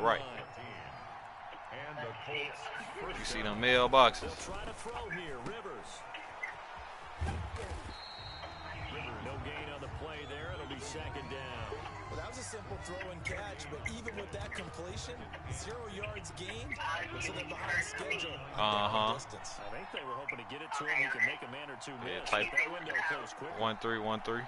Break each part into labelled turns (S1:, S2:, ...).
S1: right. You see them mailboxes.
S2: No gain on the play there. It'll be second down.
S3: Well, that was a simple throw and catch, but even with that completion, 0 yards gained, so they're behind schedule. Distance.
S2: I think they were hoping to get it to him. He can make a man or two miss.
S1: Type
S2: that window closed quick.
S1: 1-3, 1-3.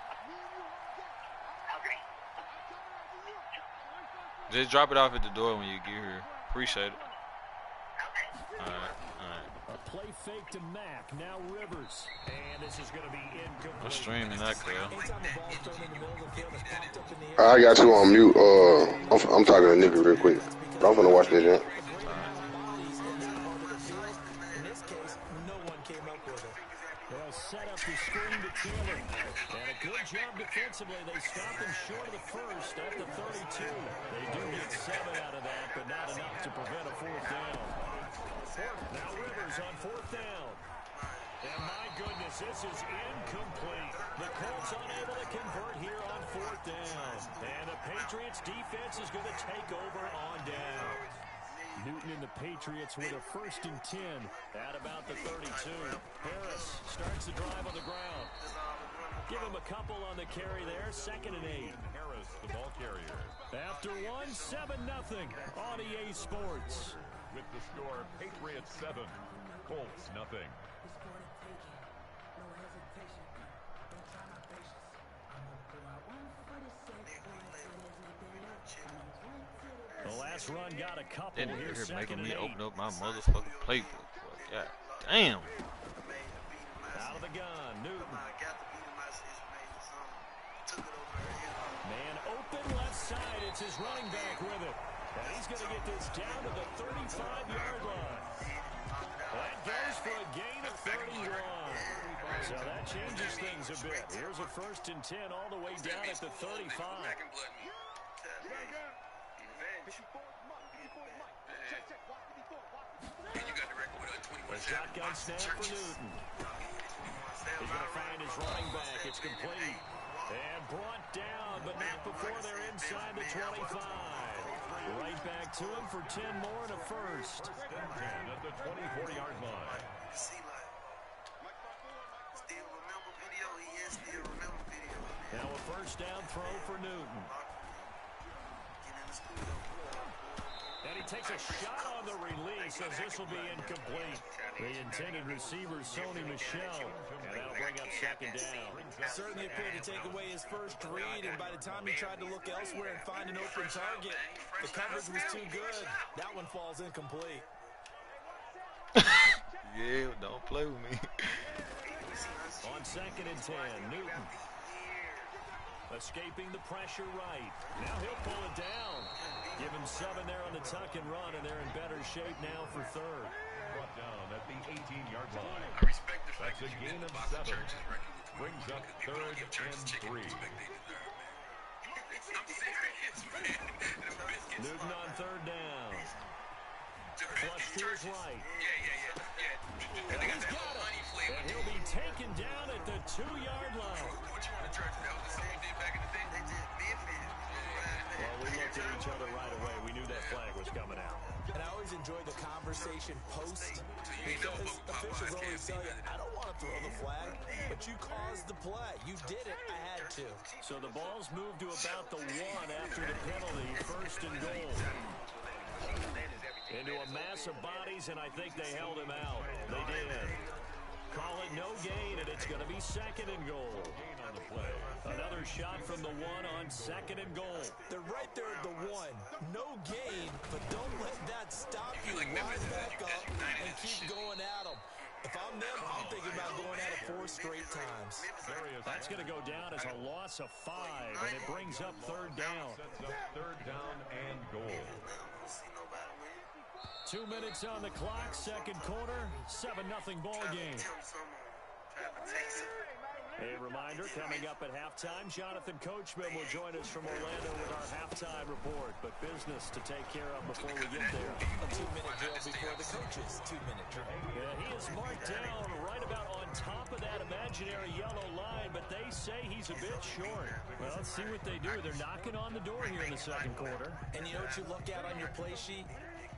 S1: Just drop it off at the door when you get here. Appreciate it. All right.
S2: A play fake to Mack. Now Rivers. And this is going to be incomplete.
S1: I'm streaming that, clear.
S4: I got you on mute. I'm talking to nigga real quick. But I'm gonna watch this, yeah.
S2: They'll set up the screen to Taylor. And a good job defensively. They stopped him short of the first at the 32. They do get 7 out of that, but not enough to prevent a 4th down. Now Rivers on 4th down. And my goodness, this is incomplete. The Colts unable to convert here on 4th down. And the Patriots defense is going to take over on down. Newton and the Patriots with a 1st and 10 at about the 32. Harris starts the drive on the ground. Give him a couple on the carry there. 2nd and 8.
S5: Harris, the ball carrier.
S2: After 1, 7-0 on EA Sports.
S5: With the score, Patriots 7, Colts nothing.
S2: The last run got a couple.
S1: Then
S2: Here,
S1: you're making me
S2: 2nd and 8.
S1: open up my motherfucking playbook. God damn.
S2: Out of the gun, Newton. Man open left side. It's his running back with it. And he's going to get this down to the 35-yard line. That goes for a gain of 31. So that changes things a bit. Here's a 1st and 10 all the way down at the 35. A shotgun snap for Newton. He's going to find his running back. It's complete. And brought down, but not before they're inside the 25. Right back to him for 10 more and a 1st.
S5: At the 24-yard line.
S2: Now a 1st down throw for Newton. And he takes a shot on the release as this will be incomplete. The intended receiver, Sony Michel. And that'll bring up 2nd down.
S3: Certainly appeared to take away his first read, and by the time he tried to look elsewhere and find an open target, the coverage was too good. That one falls incomplete.
S1: Yeah, don't play with me.
S2: On 2nd and 10, Newton. Escaping the pressure right. Now he'll pull it down. Give him 7 there on the tuck and run, and they're in better shape now for 3rd.
S5: Brought down at the 18-yard line. That's a gain of 7. Brings up 3rd and 3.
S2: Newton on 3rd down. Flush to his right. And he's got it. And he'll be taken down at the 2-yard line. Well, we looked at each other right away. We knew that flag was coming out.
S3: And I always enjoy the conversation post, because officials always tell you, I don't want to throw the flag, but you caused the play. You did it. I had to.
S2: So the ball's moved to about the 1 after the penalty. 1st and goal. Into a mass of bodies, and I think they held him out. They did. Call it no gain, and it's going to be 2nd and goal.
S5: On the play.
S2: Another shot from the 1 on 2nd and goal.
S3: They're right there at the 1. No gain, but don't let that stop you. Line back up and keep going at them. If I'm them, I'm thinking about going at it 4 straight times.
S2: That's going to go down as a loss of 5, and it brings up 3rd down.
S5: Sets up 3rd down and goal.
S2: 2 minutes on the clock, 2nd quarter, 7-0 ball game. A reminder, coming up at halftime, Jonathan Coachman will join us from Orlando with our halftime report. But business to take care of before we get there.
S3: A 2-minute drill before the coaches' 2-minute drill.
S2: Yeah, he is marked down right about on top of that imaginary yellow line, but they say he's a bit short. Well, let's see what they do. They're knocking on the door here in the second quarter.
S3: And you know what you look at on your play sheet?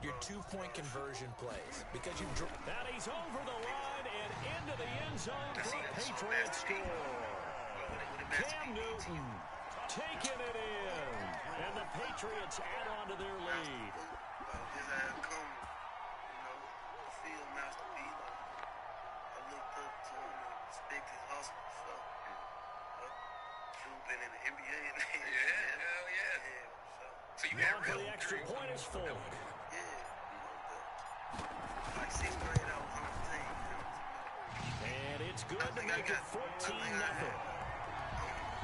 S3: Your 2-point conversion plays. Because you
S2: and he's over the line and into the end zone for a Patriot score. Cam Newton taking it in. And the Patriots add on to their lead.
S6: His ass come, field masterpiece. I looked up to him and respect his hustle. So, dude been in the NBA and hell yeah.
S2: So you got for the extra point is full.
S6: Like 6th grade, I was on the team.
S2: And it's good to make it 14-0.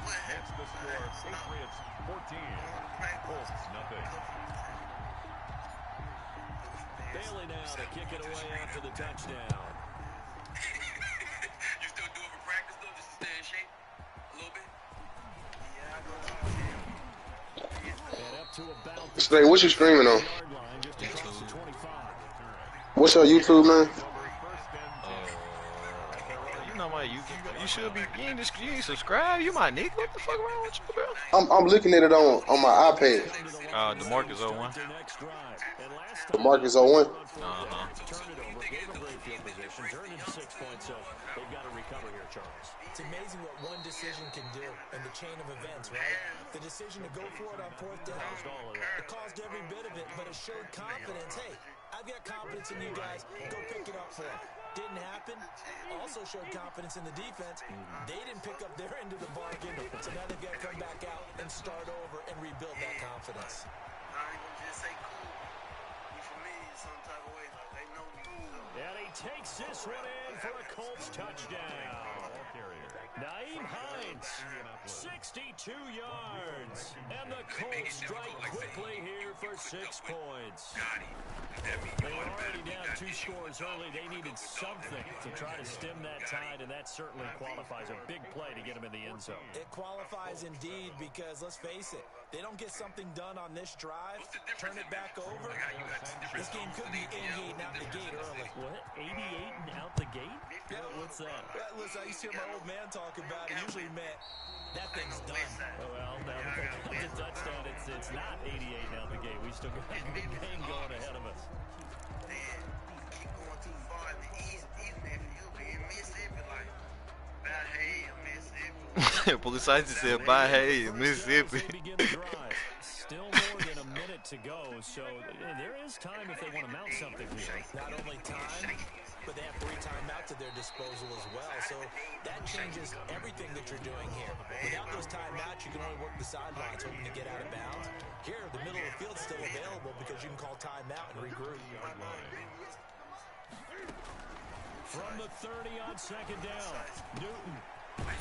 S5: Next the score, Patriots 14, Colts nothing.
S2: Bailey now to kick it away after the touchdown.
S6: You still do it for practice, though, just to stay in shape a little bit? Yeah, I go.
S2: And up to about the
S4: Snake, what you streaming on?
S2: yard line, just across the 25.
S4: What's your YouTube, man?
S1: You know my you should be you ain't subscribed. You my nigga. What the fuck wrong with you, bro?
S4: I'm looking at it on my iPad.
S1: DeMarcus 01.
S4: DeMarcus 01.
S2: Turned it over, gave them great field position, turned into 6 points, so they've got to recover here, Charles.
S3: It's amazing what one decision can do in the chain of events, right? The decision to go for it on 4th down. It caused every bit of it, but it showed confidence. Hey, I've got confidence in you guys. Go pick it up for them. Didn't happen. Also showed confidence in the defense. They didn't pick up their end of the bargain, so now they've got to come back out and start over and rebuild that confidence.
S6: I ain't gonna just say cool. You familiar in some type of way, like they know me.
S2: And he takes this one in for a Colts touchdown. Nyheim Hines, 62 yards. And the Colts strike quickly here for 6 points. They were already down 2 scores early. They needed something to try to stem that tide, and that certainly qualifies. A big play to get him in the end zone.
S3: It qualifies indeed because, let's face it, they don't get something done on this drive, turn it back over. This game could be 88 and out the gate early.
S2: What? 88 and out the gate? What's that?
S3: Listen, I used to hear my old man talk about it. Usually meant that thing's done.
S2: Oh, well, now that comes a touchdown, it's not 88 and out the gate. We still got a big game going ahead of us.
S6: Man, keep going too far in the east, even if you be in Mississippi, like, bad hay in Mississippi.
S1: Police said, bye, hey, Mississippi.
S2: Still more than a minute to go, so there is time if they want to mount something here.
S3: Not only time, but they have 3 timeouts at their disposal as well. So that changes everything that you're doing here. Without those timeouts, you can only work the sidelines hoping to get out of bounds. Here, the middle of the field's still available because you can call timeout and regroup.
S2: From the 30 on 2nd down, Newton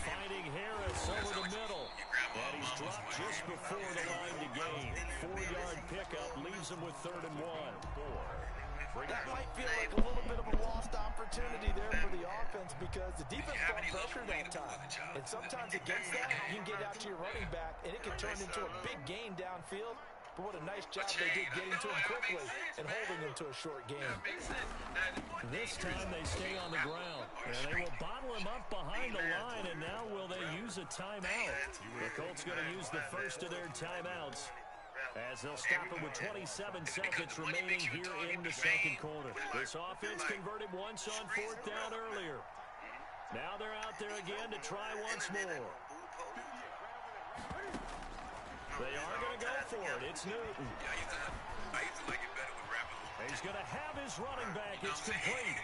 S2: finding Harris over the middle. And he's dropped just before the line to gain. 4-yard pickup leaves him with 3rd and 1.
S3: That might feel like a little bit of a lost opportunity there for the offense because the defense brought pressure that time. And sometimes against that, you can get out to your running back, and it can turn into a big gain downfield. But what a nice job they did getting to him quickly and holding him to a short game.
S2: This time they stay on the ground. And they will bottle him up behind the line, and now will they use a timeout? The Colts going to use the first of their timeouts, as they'll stop it with 27 seconds remaining here in the second quarter. This offense converted once on 4th down earlier. Now they're out there again to try once more. They are going to go for it. It's Newton.
S6: I used to like it better with rappers.
S2: He's going to have his running back. It's complete.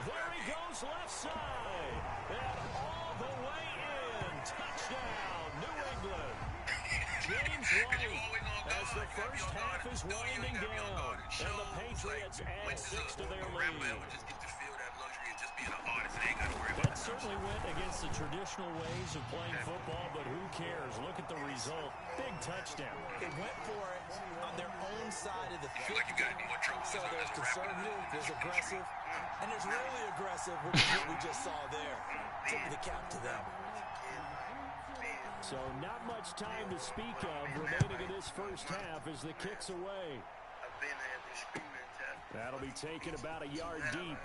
S2: There he goes left side. And all the way in. Touchdown, New England. James White, as the first half is winding down, and the Patriots add 6 to their lead. That certainly went against the traditional ways of playing football, but who cares? Look at the result. Big touchdown.
S3: They went for it on their own side of the field. So there's conservative, there's aggressive. And it's really aggressive, which is what we just saw there. Tip of the cap to them.
S2: So not much time to speak of remaining in this first half as the kick's away. That'll be taken about a yard deep.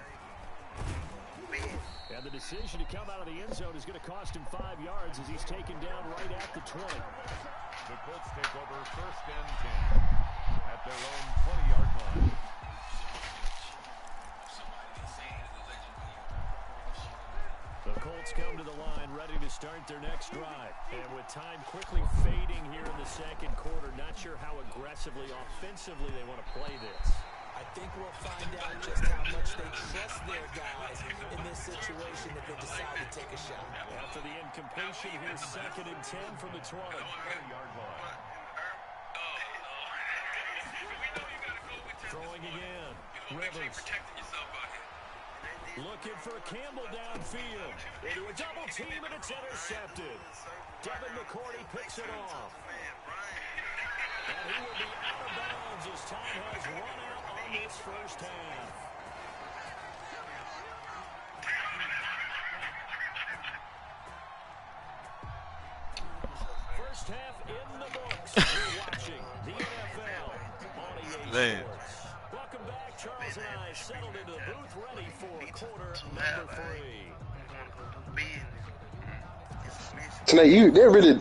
S2: And the decision to come out of the end zone is going to cost him 5 yards as he's taken down right at the 20.
S5: The Colts take over 1st and 10 at their own 20-yard line.
S2: The Colts come to the line ready to start their next drive. And with time quickly fading here in the second quarter, not sure how aggressively, offensively they want to play this.
S3: I think we'll find out just how much they trust their guys in this situation if they decide to take a shot.
S2: After the incompletion, here's 2nd and 10 from the 20.
S5: 20-yard line.
S2: Throwing again. Rivers. Looking for Campbell downfield. Into a double team, and it's intercepted. Devin McCourty picks it off. And he will be out of bounds as time has run out on this first half. First half in the books. You're watching the NFL on EA Sports. Welcome back. Charles and I settled into the booth ready for quarter number 3.
S4: Tonight,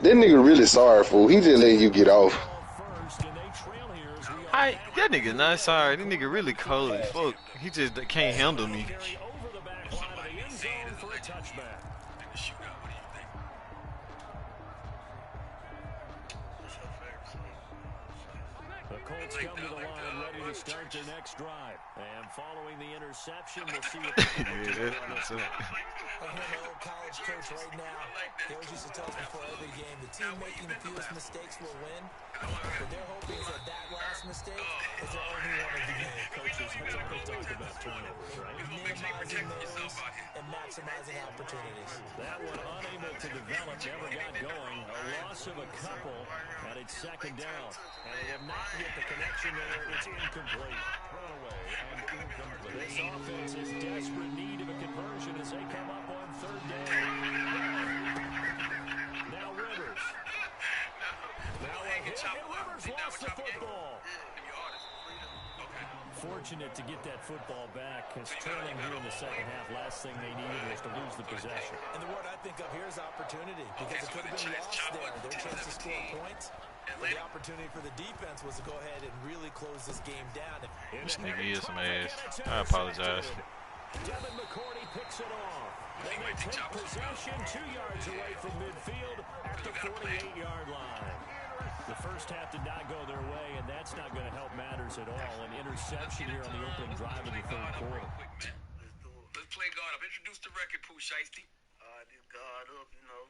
S4: that nigga really sorry, fool. He just letting you get off.
S1: That nigga not sorry. That nigga really cold as fuck. He just can't handle me.
S2: The Colts come to the line ready to start their next drive. And following the interception, we'll see what they can do on this.
S3: I hear my old college coach right now. He always used to tell us before every game, the team making the fewest mistakes will win. But their hope is that last mistake is their only one of the game.
S2: Coaches, that's all they talk about, turnovers, right?
S3: Minimizing those and maximizing opportunities.
S2: That one unable to develop, never got going. A loss of a couple, and it's 2nd down. And they have not get the connection there. It's incomplete.
S5: Thrown away and incomplete.
S2: This offense is desperate need of a conversion as they come up on 3rd down. Now Rivers. Now a hit, and Rivers lost the football. Fortunate to get that football back, because trailing here in the second half, last thing they needed was to lose the possession.
S3: And the word I think of here is opportunity, because it could have been lost there. Their chance to score points. The opportunity for the defense was to go ahead and really close this game down.
S1: This nigga is some ass. I apologize.
S2: Devin McCourty picks it off. They may take possession 2 yards away from midfield at the 48-yard line. The first half did not go their way, and that's not going to help matters at all. An interception here on the opening drive of the 3rd quarter.
S6: Let's play guard up. Introduce the record, Pooh Shiesty. This guard up, you know,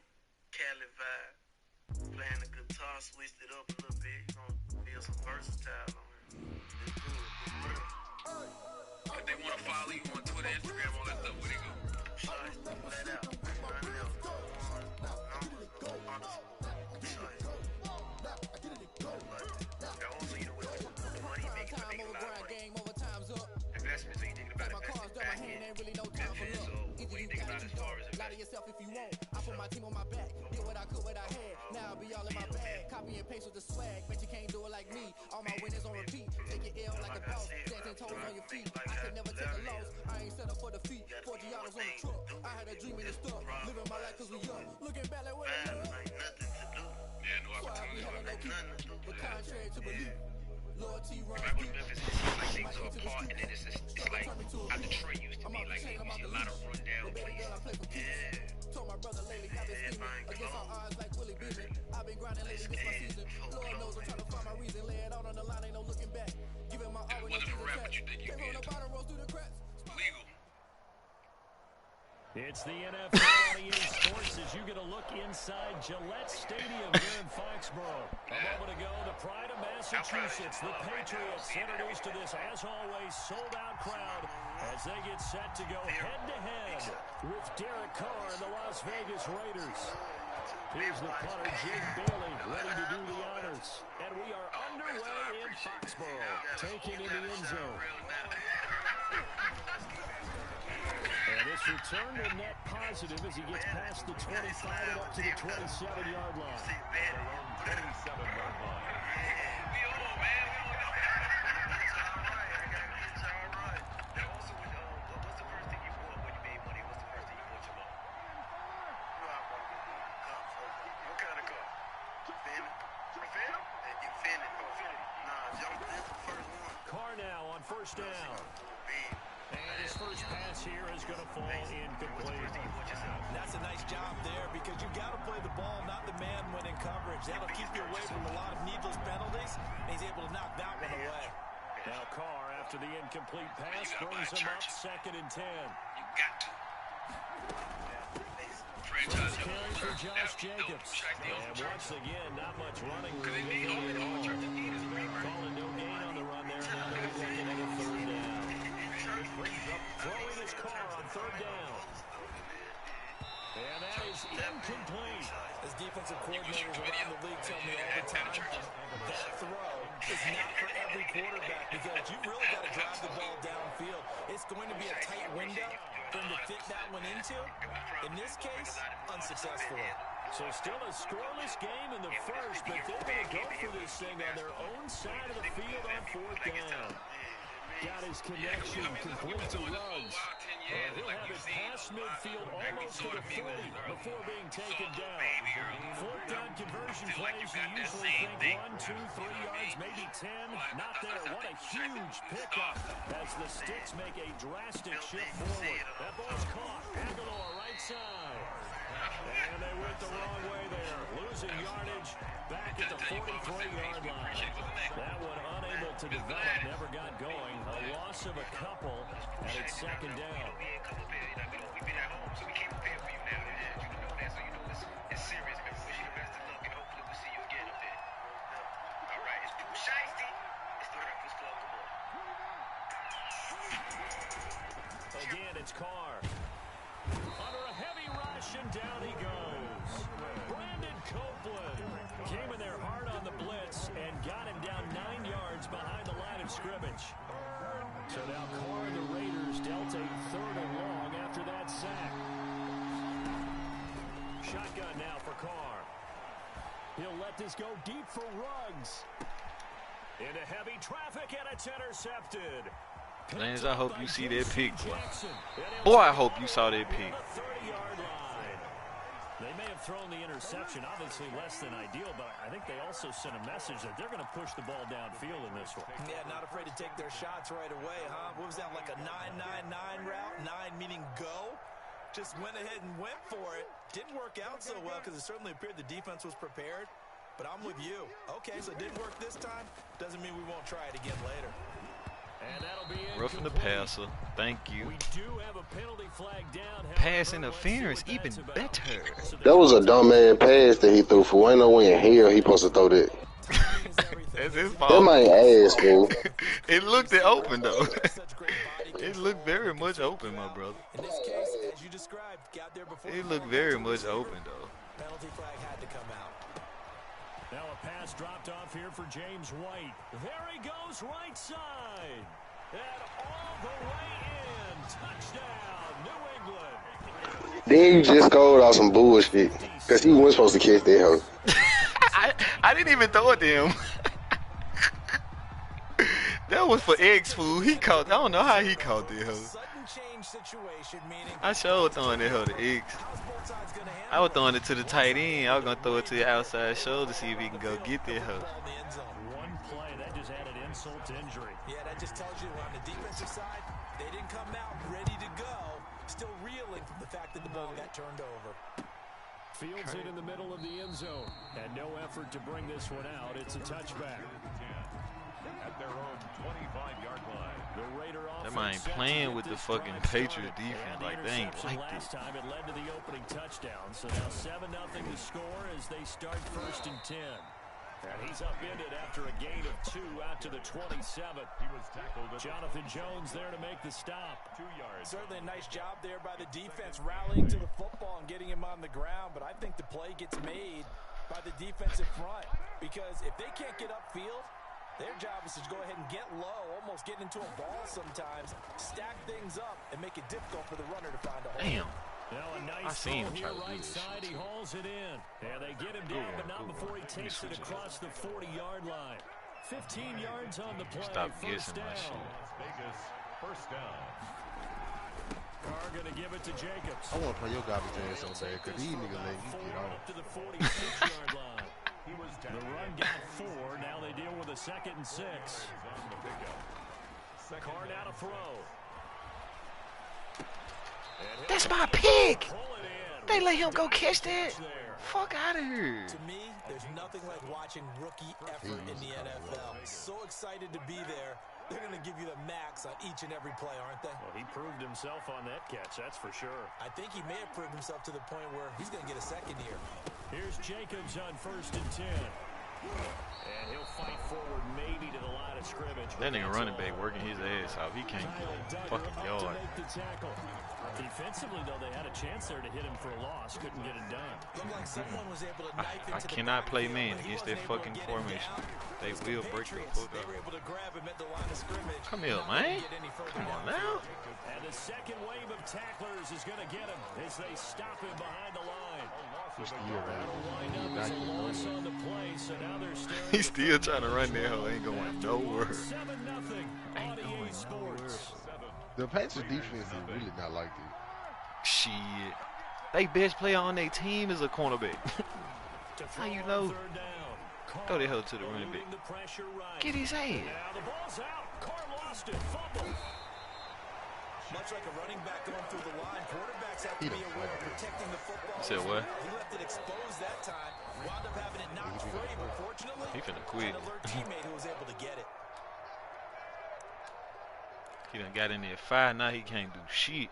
S6: Cali vibe. Playing the guitar, switched it up a little bit. You know, feel some versatile on it. It's good. If they want to follow you on Twitter, Instagram, all that stuff, where they go? Shiesty, flat out. Nothing else. Numbers, no underscore. Shiesty. Investment, so you thinking about investment back in business, so what do you think about as far as investment?
S7: Yourself if you want. I put my team on my back. Did what I could, what I had. Now I'll be all in my bag. Copy and paste with the swag. Bet you can't do it like me. All my winners on repeat. Take your L like a boss. Dancing toes on your feet. I can never take a loss. I ain't set up for defeat. 40 dollars on the truck. I had a dream in the stuff. Living my life cause we young. Looking back like what I love.
S6: Ain't nothing to do. Yeah, no opportunity. Nothing to do.
S7: But contrary to belief. Loyalty runs
S6: Right with
S7: deep.
S6: Memphis, it seems like things are apart, and then it's like how Detroit used to be. Like you see a lot of rundown places. Yeah.
S7: Told my brother lately I've been scheming against all odds like Willie Beeman. I've been grinding lately this my season. Lord knows I'm trying to find my reason. Lay it out on the line, ain't no looking back. Giving my all.
S6: What if a rap, what you think you
S7: They
S6: did?
S7: roll the bottom, roll through the cracks.
S6: Legal.
S2: It's the NFL on EA Sports as you get a look inside Gillette Stadium here in Foxborough. A moment ago, the pride of Massachusetts, the Patriots, introduced to this, as always, sold-out crowd as they get set to go head-to-head with Derek Carr and the Las Vegas Raiders. Here's the punter, Jim Bailey, ready to do the honors. And we are underway in Foxborough, taking in the end zone. And this return will net positive as he gets past the 25 and up to the 27-yard line.
S5: Their own 27-yard line.
S2: Carr now on first down. And his first pass here is going to fall incomplete.
S3: That's a nice job there because you got to play the ball, not the man when in coverage. That'll keep you away from a lot of needless penalties, and he's able to knock that one away.
S2: Now Carr, after the incomplete pass, brings him up 2nd and 10.
S6: You got to.
S2: First carry for Josh Jacobs. And once again, not much running room at all. Calling no gain on the run there. Now they're looking at a 3rd down. Throwing his Carr on 3rd down. And that is incomplete.
S3: As defensive coordinators around the league tell me all the time, that throw is not for every quarterback because you've really got to drive the ball downfield. It's going to be a tight window for him to fit that one into. In this case, unsuccessfully.
S2: So still a scoreless game in the first, but they're going to go for this thing on their own side of the field on 4th down. Got his connection complete to Ruggs. He'll have it past midfield almost to the 40 before being taken down. 4th down conversion plays, you usually think 1, 2, 3 yards, maybe 10. Not there. What a huge pickup as the Sticks make a drastic shift forward. That ball's caught. Aguilar right side. And they went the wrong way there. Losing yardage back at the 43-yard line. That one unable to develop, never got going. A loss of a couple, and it's 2nd down.
S6: We've been at home, so we can't prepare for you now. You know that, so you know it's serious, man. We wish you the best of luck, and hopefully we'll see you again up there. All right, it's Pooh Shiesty. It's the Breakfast Club. Come on.
S2: Again, it's Carr. Under a heavy rush, and down he goes. Brandon Copeland came in there hard on the blitz and got him down 9 yards behind the line of scrimmage. So now Carr and the Raiders dealt a 3rd and long after that sack. Shotgun now for Carr. He'll let this go deep for Ruggs. Into heavy traffic, and it's intercepted.
S1: Lance, I hope you see that pick. Boy, I hope you saw that pick.
S2: They may have thrown the interception, obviously less than ideal, but I think they also sent a message that they're going to push the ball downfield in this one.
S3: Yeah, not afraid to take their shots right away, huh? What was that, like a 9-9-9 route? 9 meaning go? Just went ahead and went for it. Didn't work out so well because it certainly appeared the defense was prepared. But I'm with you. Okay, so it didn't work this time. Doesn't mean we won't try it again later.
S2: And that'll be
S1: roughing the passer. Thank you.
S2: We do have a penalty flag down.
S1: Pass interference, even better.
S4: That was a dumb man pass that he threw for. Ain't no way in hell he supposed to throw that.
S1: That's his fault.
S4: That man ass, fool.
S1: It looked open though. It looked very much open, my brother.
S3: In this case, as you described, got there before.
S1: It looked very much open though.
S3: Penalty flag had to come out.
S2: Now a pass dropped off here for James White. There he goes, right side. And all the way in. Touchdown, New England.
S4: Then you just scored off some bullshit. Because he wasn't supposed to catch that hoe.
S1: I didn't even throw it to him. That was for X, fool. He caught. I don't know how he caught that hoe. I sure throwing that hoe to X. I was throwing it to the tight end. I was going to throw it to the outside shoulder to see if he can go get that hoe.
S2: One play, that just added insult to injury.
S3: Yeah, that just tells you on the defensive side, they didn't come out ready to go. Still reeling from the fact that the ball got turned over.
S2: Fields it in the middle of the end zone. And no effort to bring this one out. It's a touchback.
S5: At their own 25-yard line.
S2: The Raider
S1: That man ain't playing with the fucking Patriot defense. Like, they ain't like this.
S2: Last time it led to the opening touchdown. So now 7-0 to score as they start 1st and 10. And he's upended after a gain of 2 out to the 27.
S5: He was tackled.
S2: Jonathan Jones there to make the stop.
S5: 2 yards.
S3: Certainly a nice job there by the defense rallying to the football and getting him on the ground. But I think the play gets made by the defensive front. Because if they can't get upfield, Their job is to go ahead and get low, almost get into a ball sometimes, stack things up, and make it difficult for the runner to find a hole.
S1: Damn.
S2: Now a nice
S1: I seen him
S2: throw
S1: try
S2: here
S1: to do
S2: right
S1: this
S2: side.
S1: shit,
S2: He
S1: too.
S2: hauls it in. Yeah, they get him down, but not before he takes it across the 40-yard line. 15 yards on the play.
S1: Stop
S2: First
S1: guessing
S2: down.
S5: Las
S1: my shit.
S5: Vegas, first down.
S2: Carr going to give it to Jacobs.
S8: I want to play your garbage ass so bad because these niggas let you get
S2: Up
S8: off.
S2: to the 46-yard line.
S5: He was
S2: The run got 4. Now they deal with a 2nd and 6.
S5: on the pickup.
S2: Carr now to throw.
S1: That's my pick.
S2: Pull it in.
S1: They let him go catch that.
S2: There.
S1: Fuck out of here.
S3: To me, there's nothing like watching rookie effort in the NFL. So excited to be there. They're going to give you the max on each and every play, aren't they?
S2: Well, he proved himself on that catch, that's for sure.
S3: I think he may have proved himself to the point where he's going to get a second here.
S2: Here's Jacobs on 1st and 10. And he'll fight forward maybe to the line of scrimmage.
S1: That nigga running back working his ass off. He can't get a fucking yard.
S2: Defensively, though, they had a chance there to hit him for a loss. Couldn't get it done.
S3: Looked like someone was able to knife
S1: I
S3: into the
S1: cannot play
S3: backfield,
S1: man
S3: but he
S1: against
S3: wasn't
S1: that
S3: able to
S1: fucking
S3: get him
S1: formation.
S3: down.
S1: They
S3: It's
S1: will
S3: the
S1: break the
S3: Patriots.
S1: fuck
S3: They
S1: up.
S3: were able to grab him at the line of scrimmage.
S1: Come here,
S3: Not
S1: man.
S3: able to get any further
S1: Come on
S3: downfield.
S1: now.
S2: And the second wave of tacklers is going to get him as they stop him behind the line.
S8: Push the year
S2: That'll wind
S8: around.
S2: up as a loss on the play, so now they're staring
S1: He's still trying to run that hoe. Ain't going nowhere.
S2: 7-0 on EA Sports.
S8: The Patriots defense is really not like this.
S1: Shit. They best player on their team is a cornerback. How you know? Throw that hoe to the running back. Get his ass.
S2: Now the ball's out. Carr lost it. Fumble.
S3: Much like a running back going through the line, quarterbacks have to be aware of protecting the football.
S1: You said what?
S3: He left it exposed that time. Wound up having it knocked free, but fortunately,
S1: He finna quit.
S3: an alert teammate who was able to get it.
S1: He done got in there 5. Now he can't do shit.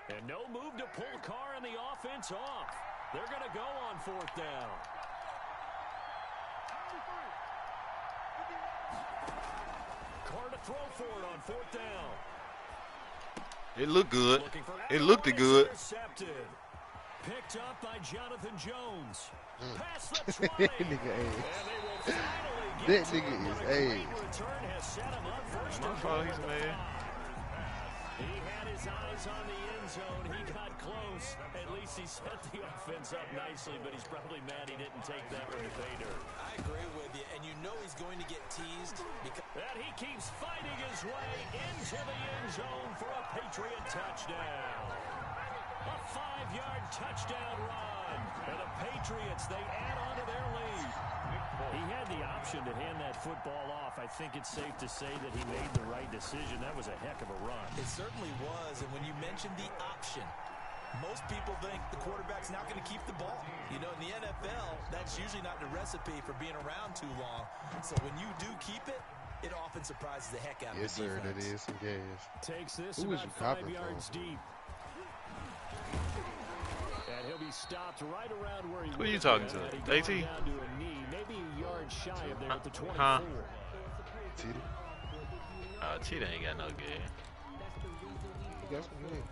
S2: And no move to pull Carr and the offense off. They're going to go on 4th down. Carr to throw for it on 4th down.
S1: It looked good.
S2: Looking for
S1: It looked
S2: Allen,
S1: good.
S2: intercepted. Picked up by Jonathan Jones. Pass the
S8: That
S2: 20.
S8: nigga
S2: And
S8: ass.
S2: they will finally
S8: That
S2: get to
S8: nigga
S2: him,
S8: is
S2: but a great
S8: ass.
S2: return has set him up first
S1: My
S2: and
S1: fault,
S2: goal
S1: he's
S2: at the
S1: mad.
S2: 5. He had his eyes on the end zone. He got close. At least he set the offense up nicely, but he's probably mad he didn't take that one to pay dirt.
S3: I agree with you, and you know he's going to get teased because
S2: And he keeps fighting his way into the end zone for a Patriot touchdown. A 5-yard touchdown run. And the Patriots, they add on to their lead. He had the option to hand that football off. I think it's safe to say that he made the right decision. That was a heck of a run.
S3: it certainly was. And when you mentioned the option, most people think the quarterback's not going to keep the ball. You know, in the NFL, that's usually not the recipe for being around too long. So when you do keep it, it often surprises the heck out of
S8: Yes,
S3: the
S8: sir. That
S3: defense.
S8: is some gas.
S2: Takes this
S8: Who is
S2: about
S8: you
S2: 5
S8: copying
S2: yards
S8: from?
S2: deep. And he'll be stopped right around where he
S1: Who you
S2: was
S1: talking
S2: at.
S1: to?
S2: Had he gone
S1: AT?
S2: down to a knee, maybe a yard shy of there at the 24.
S1: Huh?
S8: Titty.
S1: Cheetah ain't got no game.
S8: You got some good.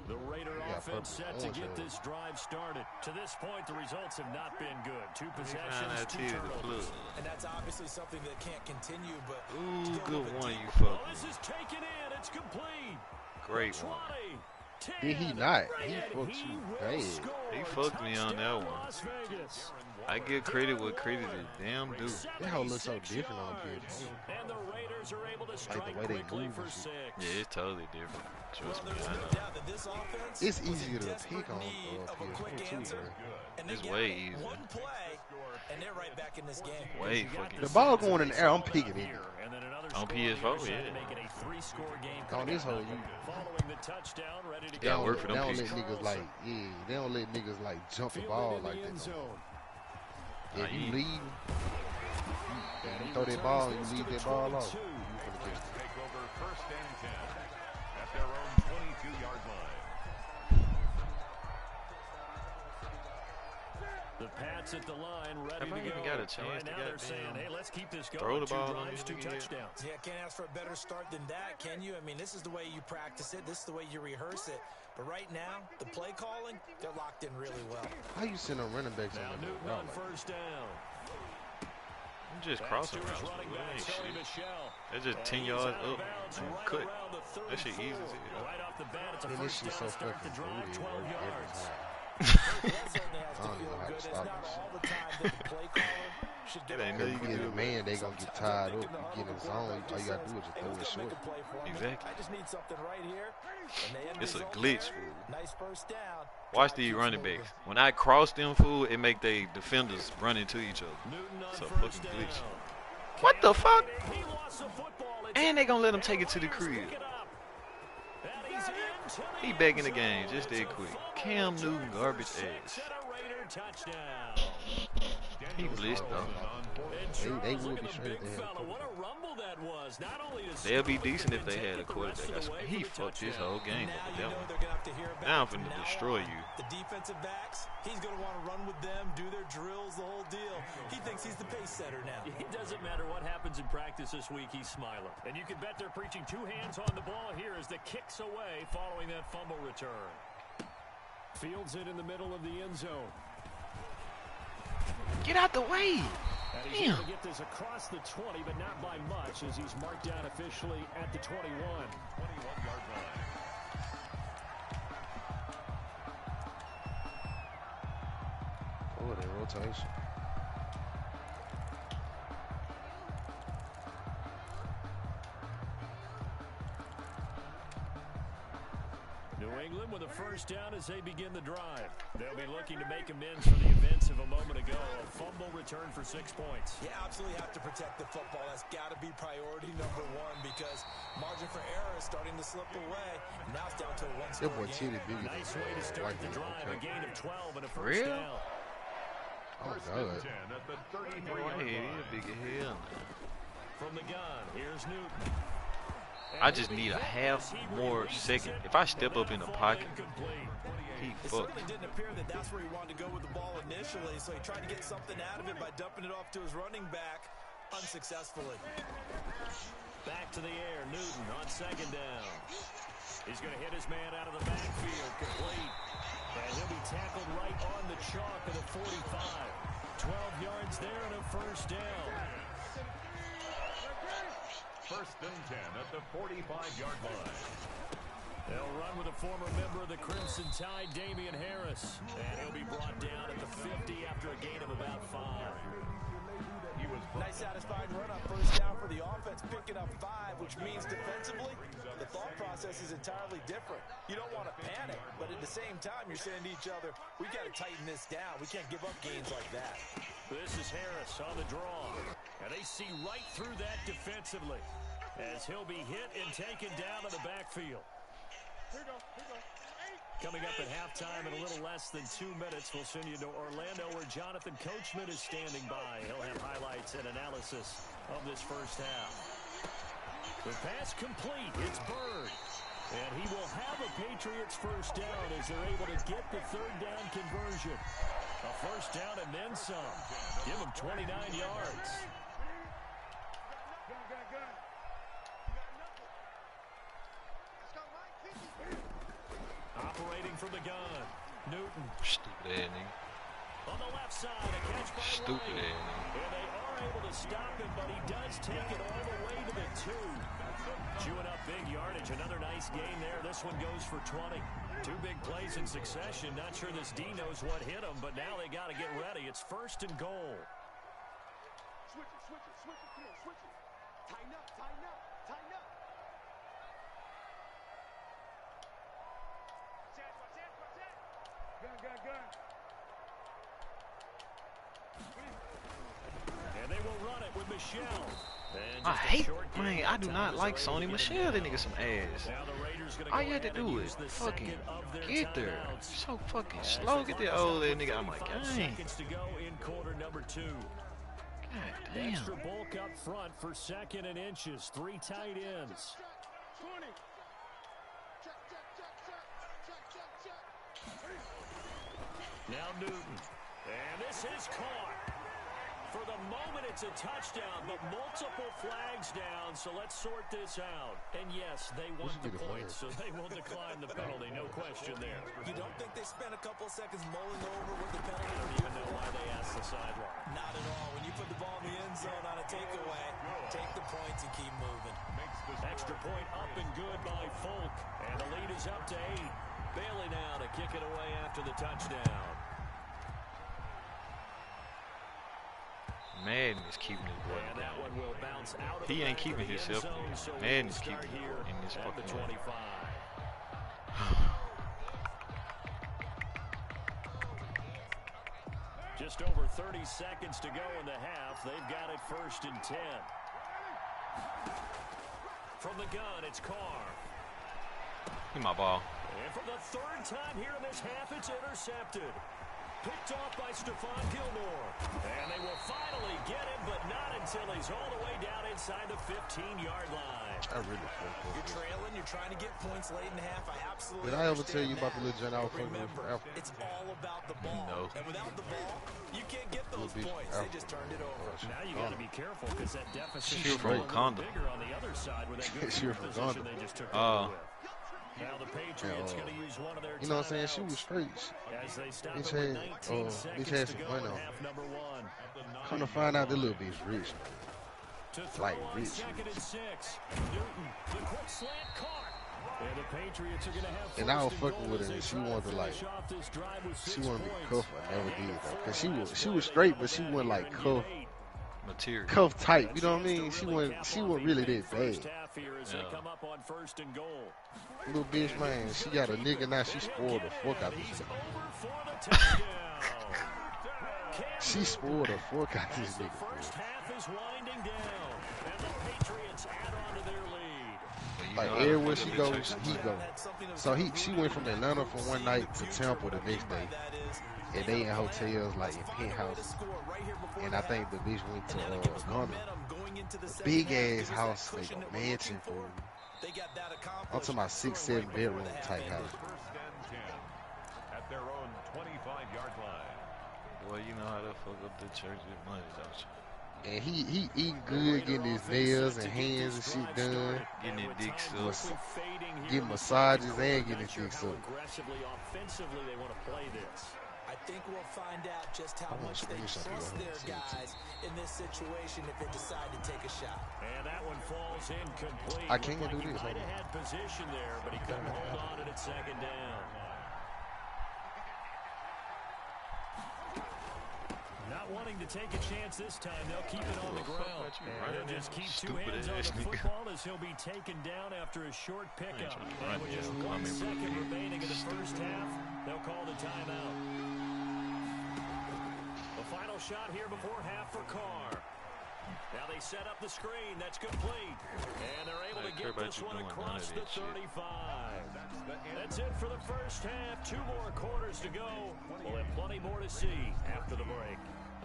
S2: The Raider
S8: Yeah,
S2: offense
S8: purple.
S2: set to
S8: Orange
S2: get
S8: area.
S2: this drive started. To this point, the results have not been good. 2
S1: Found
S2: possessions,
S1: that
S2: 2
S1: Cheetah the
S2: turnovers.
S1: blue.
S3: And that's obviously something that can't continue, but
S1: Ooh,
S3: to go
S1: good
S3: with a
S1: one,
S3: deep
S1: you
S2: Oh,
S1: fuck.
S2: this is taken in. It's complete.
S1: Great
S2: 20,
S1: one.
S2: 10,
S8: Did he not? He
S2: and
S8: fucked
S2: he
S8: you
S2: will
S8: bad.
S2: score.
S1: He fucked me on that
S2: Touchdown,
S1: one.
S2: Las Vegas.
S1: I give credit what credit is damn due.
S8: That hoe looks so
S2: 76
S8: different on
S2: yards.
S8: PS4.
S2: And the Raiders are able to
S8: Like
S2: strike
S8: the way they
S2: quickly
S8: move
S2: for
S8: and shit.
S2: 6.
S1: Yeah, it's totally different. Trust me,
S3: There's
S1: I
S3: no
S1: know.
S3: doubt that this offense
S8: It's
S3: was in
S8: easier to
S3: desperate
S8: pick on
S3: need of a quick
S8: PS4 too,
S3: answer,
S8: bro.
S3: and they
S1: It's
S3: get
S1: way
S3: it.
S1: easier.
S3: One play, and they're right back in this game.
S1: Way
S2: You got
S1: fucking.
S8: The ball going in the air, I'm picking it.
S2: here, and then another
S1: On
S2: score
S1: PS4,
S2: here,
S1: yeah.
S2: to make it a 3-score game.
S8: On this hoe, you
S2: Following the touchdown, ready to
S1: Gotta
S2: go.
S1: work for
S8: they
S1: them
S8: don't let
S1: people.
S8: niggas like they don't let niggas like jump the
S2: Fielded
S8: ball
S2: in the
S8: like
S2: end
S8: that.
S2: zone.
S8: Yeah,
S1: Nah,
S8: you
S1: you-
S8: leave,
S2: And he
S8: throw that
S2: returns
S8: ball, and
S2: this
S8: you
S2: to
S8: leave
S2: the
S8: that ball off.
S2: 22.
S8: You finna catch it.
S5: Take over 1st and 10 at their own 22-yard line.
S2: The Pats at the line, ready
S1: Have I
S2: to
S1: even
S2: go.
S1: got a chance
S2: Right
S1: to
S2: now they're saying, hey, let's keep this going.
S1: throw the ball
S2: 2
S1: on
S2: drives,
S1: this
S2: 2
S1: nigga yet?
S2: touchdowns.
S3: Yeah, can't ask for a better start than that, can you? I mean, this is the way you practice it. This is the way you rehearse it. But right now, the play calling, they're locked in really well.
S8: How you send on running backs
S2: Now
S8: on the
S2: Newton on first down.
S1: I'm just crossing routes.
S2: Running back, Tony Michelle.
S1: That's just 10 yards up and cut. That shit easy as hell.
S2: Right off the bat, it's a
S8: Man, this
S2: first
S8: shit
S2: down
S8: so
S2: to start the
S8: fucking
S2: drive,
S8: booty.
S2: 12 yards.
S3: That certainly has to
S8: I don't
S3: feel
S8: know how to
S3: good. It's
S8: stop
S3: not
S8: this
S3: all the time that the play caller should get
S1: It ain't
S3: all
S1: nothing you
S3: the
S1: can
S8: Yeah,
S1: do.
S8: the man, they gonna get tied up. You get in the zone, all you gotta do is just
S3: Hey,
S8: throw
S3: who's
S8: it
S3: gonna make
S8: short.
S3: a play for me?
S1: Exactly.
S3: I just need something right here. And they end
S1: It's a
S3: result
S1: glitch,
S3: there.
S1: fool.
S3: Nice first down.
S1: Watch
S3: Drive
S1: these
S3: keeps
S1: running
S3: moving.
S1: backs. When I cross them, fool, it make they defenders run into each other.
S2: Newton on
S1: It's a
S2: first
S1: fucking
S2: down.
S1: glitch. What the fuck?
S2: He lost the football. It's
S1: And they gonna let him take it to the
S2: Raiders
S1: crib.
S2: pick it up. And he's into the
S1: He back in the
S2: end
S1: game
S2: zone.
S1: just
S2: It's
S1: that
S2: a
S1: quick.
S2: fumble
S1: Cam
S2: return
S1: Newton,
S2: for
S1: garbage
S2: 6
S1: ass.
S2: and a Raider touchdown.
S1: He blitzed though.
S2: And
S8: They
S2: Charles,
S8: will
S2: look
S8: be
S2: at the
S8: straight
S2: big
S8: if they had a
S2: fella. What a rumble that was. Not only to
S1: They'll be
S2: score, but
S1: decent
S2: to
S1: if they
S2: take
S1: had a
S2: it the rest
S1: quarterback.
S2: of the way
S1: He
S2: for the
S1: fucked this
S2: touchdown.
S1: whole game
S3: Now
S1: up with
S3: you
S1: that
S3: know
S1: one.
S3: they're gonna have to hear back.
S1: Now I'm
S3: from
S1: finna
S3: now
S1: destroy
S3: on.
S1: you.
S3: The defensive backs, he's gonna want to run with them, do their drills, the whole deal. He thinks he's the pace setter now.
S2: It doesn't matter what happens in practice this week, he's smiling. And you can bet they're preaching 2 hands on the ball here as the kicks away following that fumble return. Fields it in the middle of the end zone.
S1: Get out the way.
S2: And he's able
S1: Damn.
S2: to get this across the 20, but not by much as he's marked down officially at the 21.
S5: 21-yard line.
S8: Oh, that rotation.
S2: New England with a first down as they begin the drive. They'll be looking to make amends for the events of a moment ago. A fumble return for 6 points.
S3: You absolutely have to protect the football. That's got to be priority number 1 because margin for error is starting to slip away. Now it's down to a
S8: That boy
S3: one-score
S8: Chitty
S3: game.
S8: bigger
S2: Nice
S8: than
S2: way to start
S8: white
S2: the
S8: man.
S2: drive. A
S8: Okay.
S2: gain of 12 and a
S1: For
S2: first
S1: real?
S2: down.
S8: Oh,
S5: First and
S8: God.
S5: 10 at the
S1: Go
S5: 33-yard
S1: ahead, he
S5: line.
S1: a big as hell.
S2: From the gun, here's Newton.
S1: I just need a half more second. If I step up in the pocket, he
S3: It
S1: fucked.
S3: certainly didn't appear that that's where he wanted to go with the ball initially, so he tried to get something out of it by dumping it off to his running back unsuccessfully.
S2: Back to the air, Newton on second down. He's going to hit his man out of the backfield, complete. And he'll be tackled right on the chalk of the 45. 12 yards there and a first down.
S5: First and 10 at the 45-yard line.
S2: They'll run with a former member of the Crimson Tide, Damian Harris. And he'll be brought down at the 50 after a gain of about 5.
S5: He was
S3: Nice satisfying run on first down for the offense, picking up 5, which means defensively, the thought process is entirely different. You don't want to panic, but at the same time, you're saying to each other, we got to tighten this down. We can't give up gains like that.
S2: This is Harris on the draw. And they see right through that defensively as he'll be hit and taken down to the backfield. Coming up at halftime in a little less than 2 minutes, we'll send you to Orlando where Jonathan Coachman is standing by. He'll have highlights and analysis of this first half. The pass complete. It's Bird. And he will have a Patriots first down as they're able to get the third down conversion. A first down and then some. Give him 29 yards. Operating from the gun, Newton.
S1: Stupid ass nigga.
S2: On the left side, a catch by
S1: Stupid
S2: White.
S1: ass nigga.
S2: And they are able to stop him, but he does take it all the way to the 2. Chewing up big yardage. Another nice gain there. This one goes for 20. 2 big plays in succession. Not sure this D knows what hit him, but now they got to get ready. It's first and goal.
S7: Switch it, switch it, switch it. Come on, switch it. Tighten up, tighten up, tighten up. Gun.
S2: And they will run it with Michelle. And
S1: I
S2: just a
S1: hate,
S2: short gain
S1: man,
S2: that
S1: I do
S2: time
S1: not
S2: as
S1: like
S2: they're able
S1: Sony
S2: to get
S1: Michelle.
S2: him
S1: That
S2: down.
S1: nigga some ass.
S2: Now the Raiders gonna
S1: All
S2: go
S1: you had to
S2: ahead and
S1: do
S2: use
S1: is
S2: the
S1: fucking
S2: second of their
S1: get there.
S2: timeouts.
S1: So fucking
S2: As
S1: slow.
S2: the
S1: Get
S2: clock
S1: that
S2: is
S1: old
S2: up
S1: ass
S2: with
S1: nigga. I'm like,
S2: 35
S1: dang.
S2: seconds to go in quarter number 2.
S1: God damn.
S2: Extra bulk up front for second and inches. 3 tight ends.
S7: 20.
S2: Now Newton. And this is caught. For the moment, it's a touchdown, but multiple flags down, so let's sort this out. And yes, they want the points, so they will decline the penalty, no question there.
S3: You don't think they spent a couple of seconds mulling over with the penalty?
S2: I don't even know why they asked the sideline.
S3: Not at all. When you put the ball in the end zone on a takeaway, take the points and keep moving.
S2: Extra point up and good by Folk, and the lead is up to 8. Bailey now to kick it away after the touchdown.
S1: Madden is keeping his boy
S2: And that one will bounce out of
S1: He
S2: the
S1: ain't
S2: back
S1: keeping
S2: of the
S1: himself.
S2: end zone, so
S1: Madden's
S2: we'll
S1: keeping
S2: start
S1: him
S2: here
S1: in this
S2: at the
S1: fucking
S2: 25. Just over 30 seconds to go in the half. They've got it 1st and 10. From the gun, it's Carr.
S1: Give my ball.
S2: And for the 3rd time here in this half, it's intercepted. Picked off by Stephon Gilmore. And they will finally get him, but not until he's all the way down inside the 15-yard line.
S8: I really fucked up.
S3: You're trailing, you're trying to get points late in the half. I absolutely
S8: Did I ever tell you
S3: understand
S8: about the little joint I was fucking with
S3: Remember,
S8: Alpha?
S3: it's all about the ball.
S1: No.
S3: And without the ball, you can't get those
S8: Little bitch
S3: points.
S8: Alpha.
S3: They just turned it over.
S2: Now you got to be careful because that deficit
S1: She
S2: is
S1: from
S2: a little
S1: Wakanda.
S2: bigger on the other side with that good
S8: She from
S2: position
S8: Wakanda.
S2: they just took
S1: Oh.
S2: over with. Now the Patriots going to use one of their
S8: You know what I'm saying? She was
S2: timeouts
S8: straight.
S2: as they stop
S8: Bitch
S2: it with
S8: had,
S2: 19
S8: bitch
S2: seconds
S8: had
S2: to
S8: some
S2: go
S8: money
S2: in
S8: on.
S2: half number 1.
S8: Come to find out, the little bitch rich.
S2: To throw
S8: Like
S2: on
S8: rich.
S2: 2nd and 6. Newton, the quick slant caught. And the Patriots are going to have
S8: And I was
S2: 1st and
S8: fucking
S2: goal
S8: with
S2: as
S8: her,
S2: they
S8: and she
S2: try to
S8: wanted to like,
S2: finish off this drive with 6
S8: she wanted to be
S2: points.
S8: cuffed. I never did though, cause she was
S2: They
S8: straight,
S2: doubled
S8: but she
S2: that
S8: wasn't like
S2: here and
S8: cuff,
S2: get 8.
S1: Material.
S8: cuff type. You know what I
S2: A
S8: mean?
S2: chance
S8: She
S2: to
S8: wasn't,
S2: cap
S8: she
S2: off
S8: wasn't
S2: a
S8: really
S2: big
S8: that bad.
S2: first half here as they come up on 1st and goal.
S8: Little bitch, man, she got a nigga now. She spoiled the fuck out this
S2: He's
S8: nigga.
S2: over for the touchdown.
S8: She spoiled the fuck out this
S2: As the
S8: nigga.
S2: first half is winding down, and the Patriots add on to their lead.
S8: Like everywhere she goes, he goes. So she went from Atlanta for one night to Tampa the next day, and they in hotels like in penthouses. And I think the bitch went to Ghana, a big ass house, like a mansion for. I'm talking about 6-7 bedroom type house.
S5: 1st and 10 at their own 25-yard line.
S1: Boy, you know how to fuck up the church with money, don't you?
S8: And he eating good, getting his nails and hands and shit done,
S1: Getting his dick sucked.
S8: getting massages and getting his dick sucked.
S2: Aggressively, offensively, they want to play this.
S3: I think we'll find out just how
S8: I want
S3: much they
S8: screenshot
S3: trust
S8: of
S3: their
S8: it.
S3: guys in this situation if they decide to take a shot.
S2: And that one falls incomplete.
S8: I can't
S2: Looked
S8: do
S2: like
S8: this,
S2: He might
S8: hold
S2: have had position there, but he couldn't hold on to it at 2nd down. Not wanting to take a chance this time, they'll keep it on the ground. And they'll just keep 2 hands on the football as he'll be taken down after a short pickup. And with just 1 second remaining in the first half, they'll call the timeout. The final shot here before half for Carr. Now they set up the screen. That's complete. And they're able to get this one across the 35. That's it for the first half. 2 more quarters to go. We'll have plenty more to see after the break.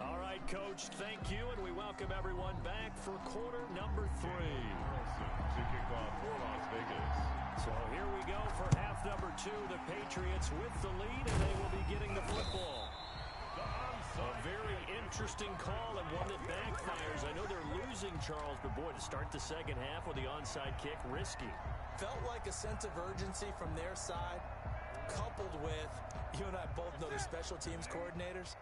S2: All right, Coach, thank you, and we welcome everyone back for quarter number 3.
S5: To kick off for Las Vegas.
S2: So here we go for half number 2. The Patriots with the lead, and they will be getting the football. A very interesting call and one that backfires. I know they're losing, Charles, but boy, to start the second half with the onside kick, risky.
S3: Felt like a sense of urgency from their side, coupled with, you and I both know they're special teams coordinators.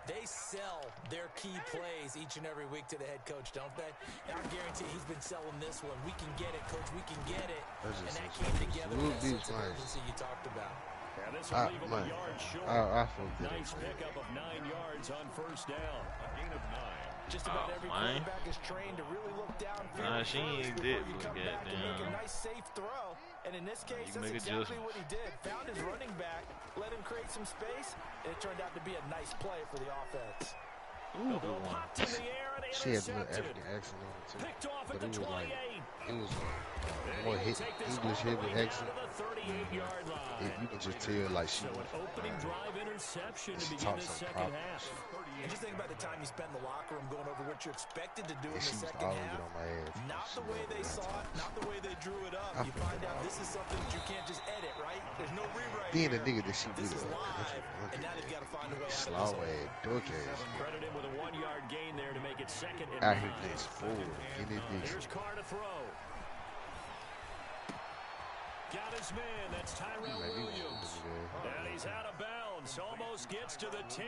S3: They sell their key plays each and every week to the head coach, don't they? And I guarantee he's been selling this one. We can get it, coach. We can get it. And that came together with that sense of urgency you talked about.
S2: Yeah, this will leave him a yard short.
S8: I fucked it up.
S2: Nice pickup of 9 yards on 1st down.
S5: A gain of 9.
S3: Just about every quarterback is trained to really look downfield
S1: Nah, she ain't
S3: before
S1: did
S3: you
S1: for
S3: come back and make a
S1: goddamn.
S3: nice safe throw. And in this case,
S1: You
S3: that's
S1: make
S3: exactly
S1: adjustments.
S3: what he did. Found his running back, let him create some space, and it turned out to be a nice play for the offense.
S1: Ooh,
S2: They'll popped in the air and
S8: She had a little
S2: intercepted.
S8: African accent on it too.
S2: Picked off
S8: But
S2: at the
S8: it was like,
S2: 28.
S8: it was more hit, English heavy accent.
S2: To the 38-yard line.
S8: You can just tell like she
S2: So an opening drive interception to
S8: she
S2: begin
S8: talks
S2: the
S8: some
S2: second
S8: proper
S2: half.
S3: And just think about the time you spend in the locker room going over what you're expected to do in
S8: And
S3: the
S8: she used to
S3: second
S8: always
S3: half.
S8: get on my ass.
S3: Not
S8: She
S3: the way
S8: never
S3: they
S8: got
S3: saw
S8: to
S3: it, not the way they drew it up. You find out this is something that you can't just edit, right? There's no rewrite.
S8: Being a nigga that she
S3: This
S8: with
S3: is
S8: her,
S3: live, and now they've got to find a way out of this.
S8: slow ass, dork ass,
S2: Credit him with a 1-yard gain there to make it 2nd and
S8: out
S2: 9.
S8: here getting spoiled, getting it dick.
S2: Here's Carr to throw. Got his man. That's Tyrell Williams. And he's out of bounds. Almost gets to the 10.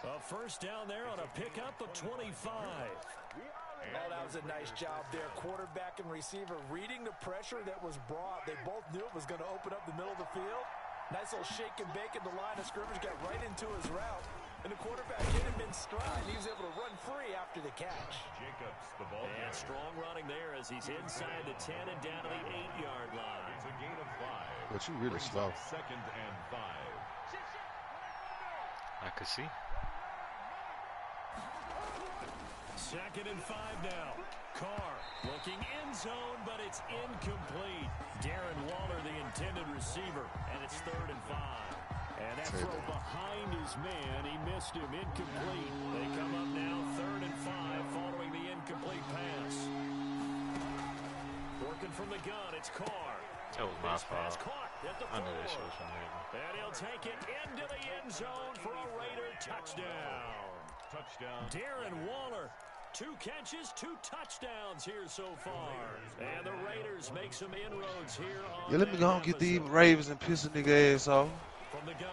S2: A first down there on a pickup of 25.
S3: Oh, that was a nice job there. Quarterback and receiver reading the pressure that was brought. They both knew it was going to open up the middle of the field. Nice little shake and bake at the line of scrimmage. Got right into his route. And the quarterback hit him in stride. He was able to run free after the catch.
S5: Jacobs, the ball.
S2: And strong running there as he's inside the 10 and down to the 8-yard line.
S5: It's a gain of 5.
S8: But you really slow.
S5: 2nd and 5.
S1: I could see.
S2: 2nd and 5 now. Carr looking end zone, but it's incomplete. Darren Waller, the intended receiver, and it's 3rd and 5. And that throw behind his man, he missed him, incomplete. They come up now 3rd and 5 following the incomplete pass. Working from the gun, it's Carr.
S1: That was my fault. I knew that shit was from there.
S2: And he'll take it into the end zone for a Raider touchdown.
S5: Touchdown.
S2: Darren Waller. 2 catches, 2 touchdowns here so far. And the Raiders make some inroads here on
S8: Yeah, let me go and get these Ravens and piss a nigga ass off.
S2: from the gun.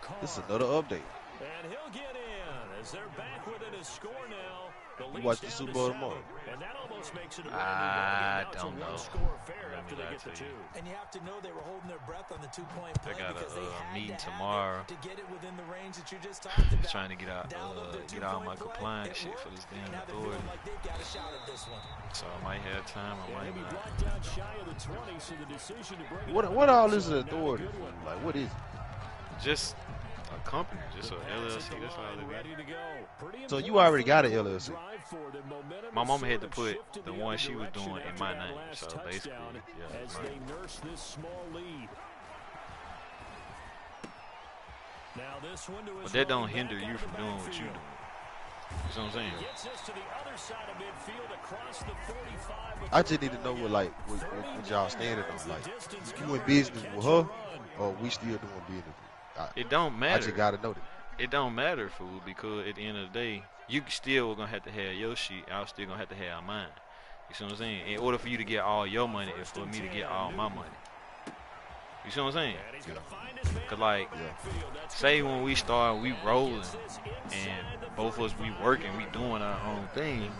S2: Carr.
S8: This is another update.
S2: And he'll get in as they're back within a score now. The
S8: Watch the Super Bowl tomorrow.
S2: And that almost makes it a
S1: I don't know.
S2: one-score affair after they get the 2.
S3: And you have to know they were holding their breath on the 2-point play
S1: They got
S3: because
S1: a
S3: they had
S1: meeting
S3: to have
S1: tomorrow.
S3: it to get it within the range that you just talked about.
S1: Just trying to get out my compliance shit for this damn
S3: Now they're feeling
S1: authority.
S3: like they've got a shot at this one.
S1: So I might have time, I might
S2: Maybe
S1: not.
S2: brought down shy of the 20, so the decision to bring it
S8: What all is
S2: so
S8: the authority for? Like, what is it?
S1: Just a company, just a LLC. That's all it
S2: ready
S1: is.
S2: to go. Pretty
S8: So you already got an
S2: important
S8: LLC.
S2: drive for them. Momentum
S1: My
S2: has
S1: mama had
S2: sort
S1: to
S2: of
S1: put
S2: shifted
S1: the
S2: the
S1: one
S2: other
S1: she was
S2: direction
S1: doing in
S2: after
S1: my
S2: that
S1: name.
S2: last
S1: So basically,
S2: touchdown
S1: yeah,
S2: as
S1: mine.
S2: they nurse this small lead. Now this one to his
S1: But that don't
S2: right
S1: hinder
S2: back
S1: you
S2: out
S1: from
S2: the
S1: doing what you
S2: backfield.
S1: do. You see what I'm saying?
S2: Gets this to the other side of midfield across the 45.
S8: I just need to know what y'all standing on. Like, you in business with her, or we still doing business?
S1: It don't
S8: I
S1: matter.
S8: just gotta know that.
S1: It don't matter, fool, because at the end of the day, you still gonna have to have your shit. I was still gonna have to have mine. You see what I'm saying? In order for you to get all your money, and for me to get all my money. You see what I'm saying? Cause like, say when we start, we rolling, and both of us we working, we doing our own thing.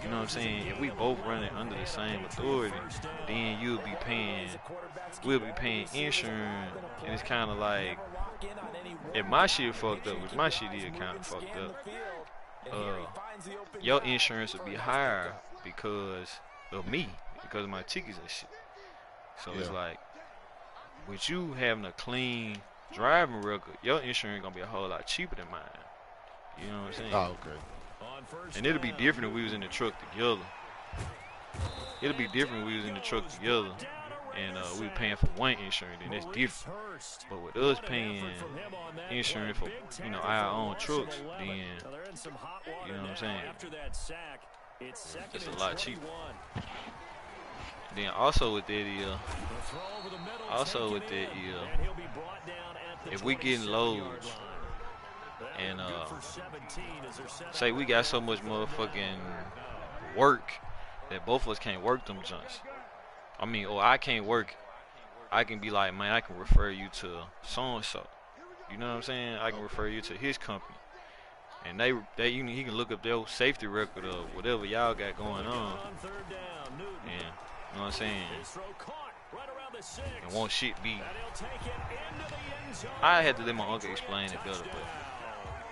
S1: You know what I'm saying? If we both running under the same authority, then we'll be paying insurance, and it's kind of like, if my shit fucked up, which my shit is kind of fucked up, your insurance would be higher because of me, because of my tickets and shit. So it's like, with you having a clean driving record, your insurance gonna be a whole lot cheaper than mine. You know what I'm saying?
S8: Oh, okay.
S1: And it'll be different if we was in the truck together. It'll be different if we was in the truck together and we paying for one insurance, and that's different. But with us paying insurance for, our own trucks, then, you know what I'm saying? It's a lot cheaper. Then also with that if we getting loads and say we got so much motherfucking work that both of us can't work them junks. Or I can't work. I can be like, man, I can refer you to so and so. You know what I'm saying? I can refer you to his company, and he can look up their safety record of whatever y'all got going on. And you know what I'm saying? And won't shit be. I had to let my uncle explain it better, but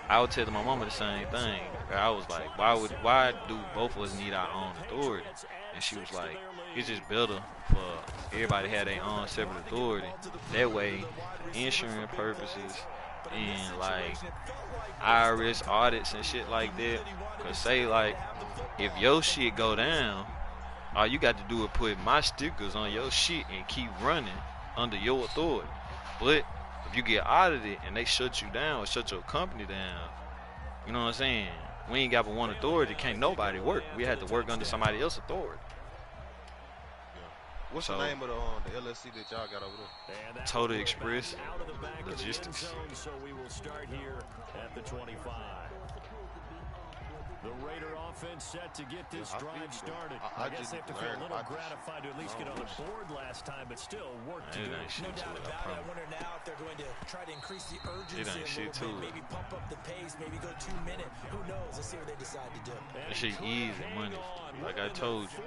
S1: I would tell my mama the same thing. I was like, why do both of us need our own authority? And she was like, it's just better for everybody to have their own separate authority. That way, for insurance purposes and like IRS audits and shit like that. Cause say like, if your shit go down, all you got to do is put my stickers on your shit and keep running under your authority. But if you get audited and they shut you down or shut your company down, you know what I'm saying? We ain't got but one authority. Can't nobody work. We had to work under somebody else's authority.
S8: What's the name of the LLC that y'all got over there?
S1: Total Express
S2: Out of the back of the end
S1: Logistics.
S2: zone, so we will start here at the 25. The Raider offense set to get this drive started. I guess they have to feel a little gratified to at least get on the board last time, but still work to do.
S3: No doubt about it. I wonder now if they're going to try to increase the urgency a little bit, maybe pump up the pace, maybe go 2 minute. Who knows? Let's see what they decide to do.
S1: That shit easy money. Like I told you,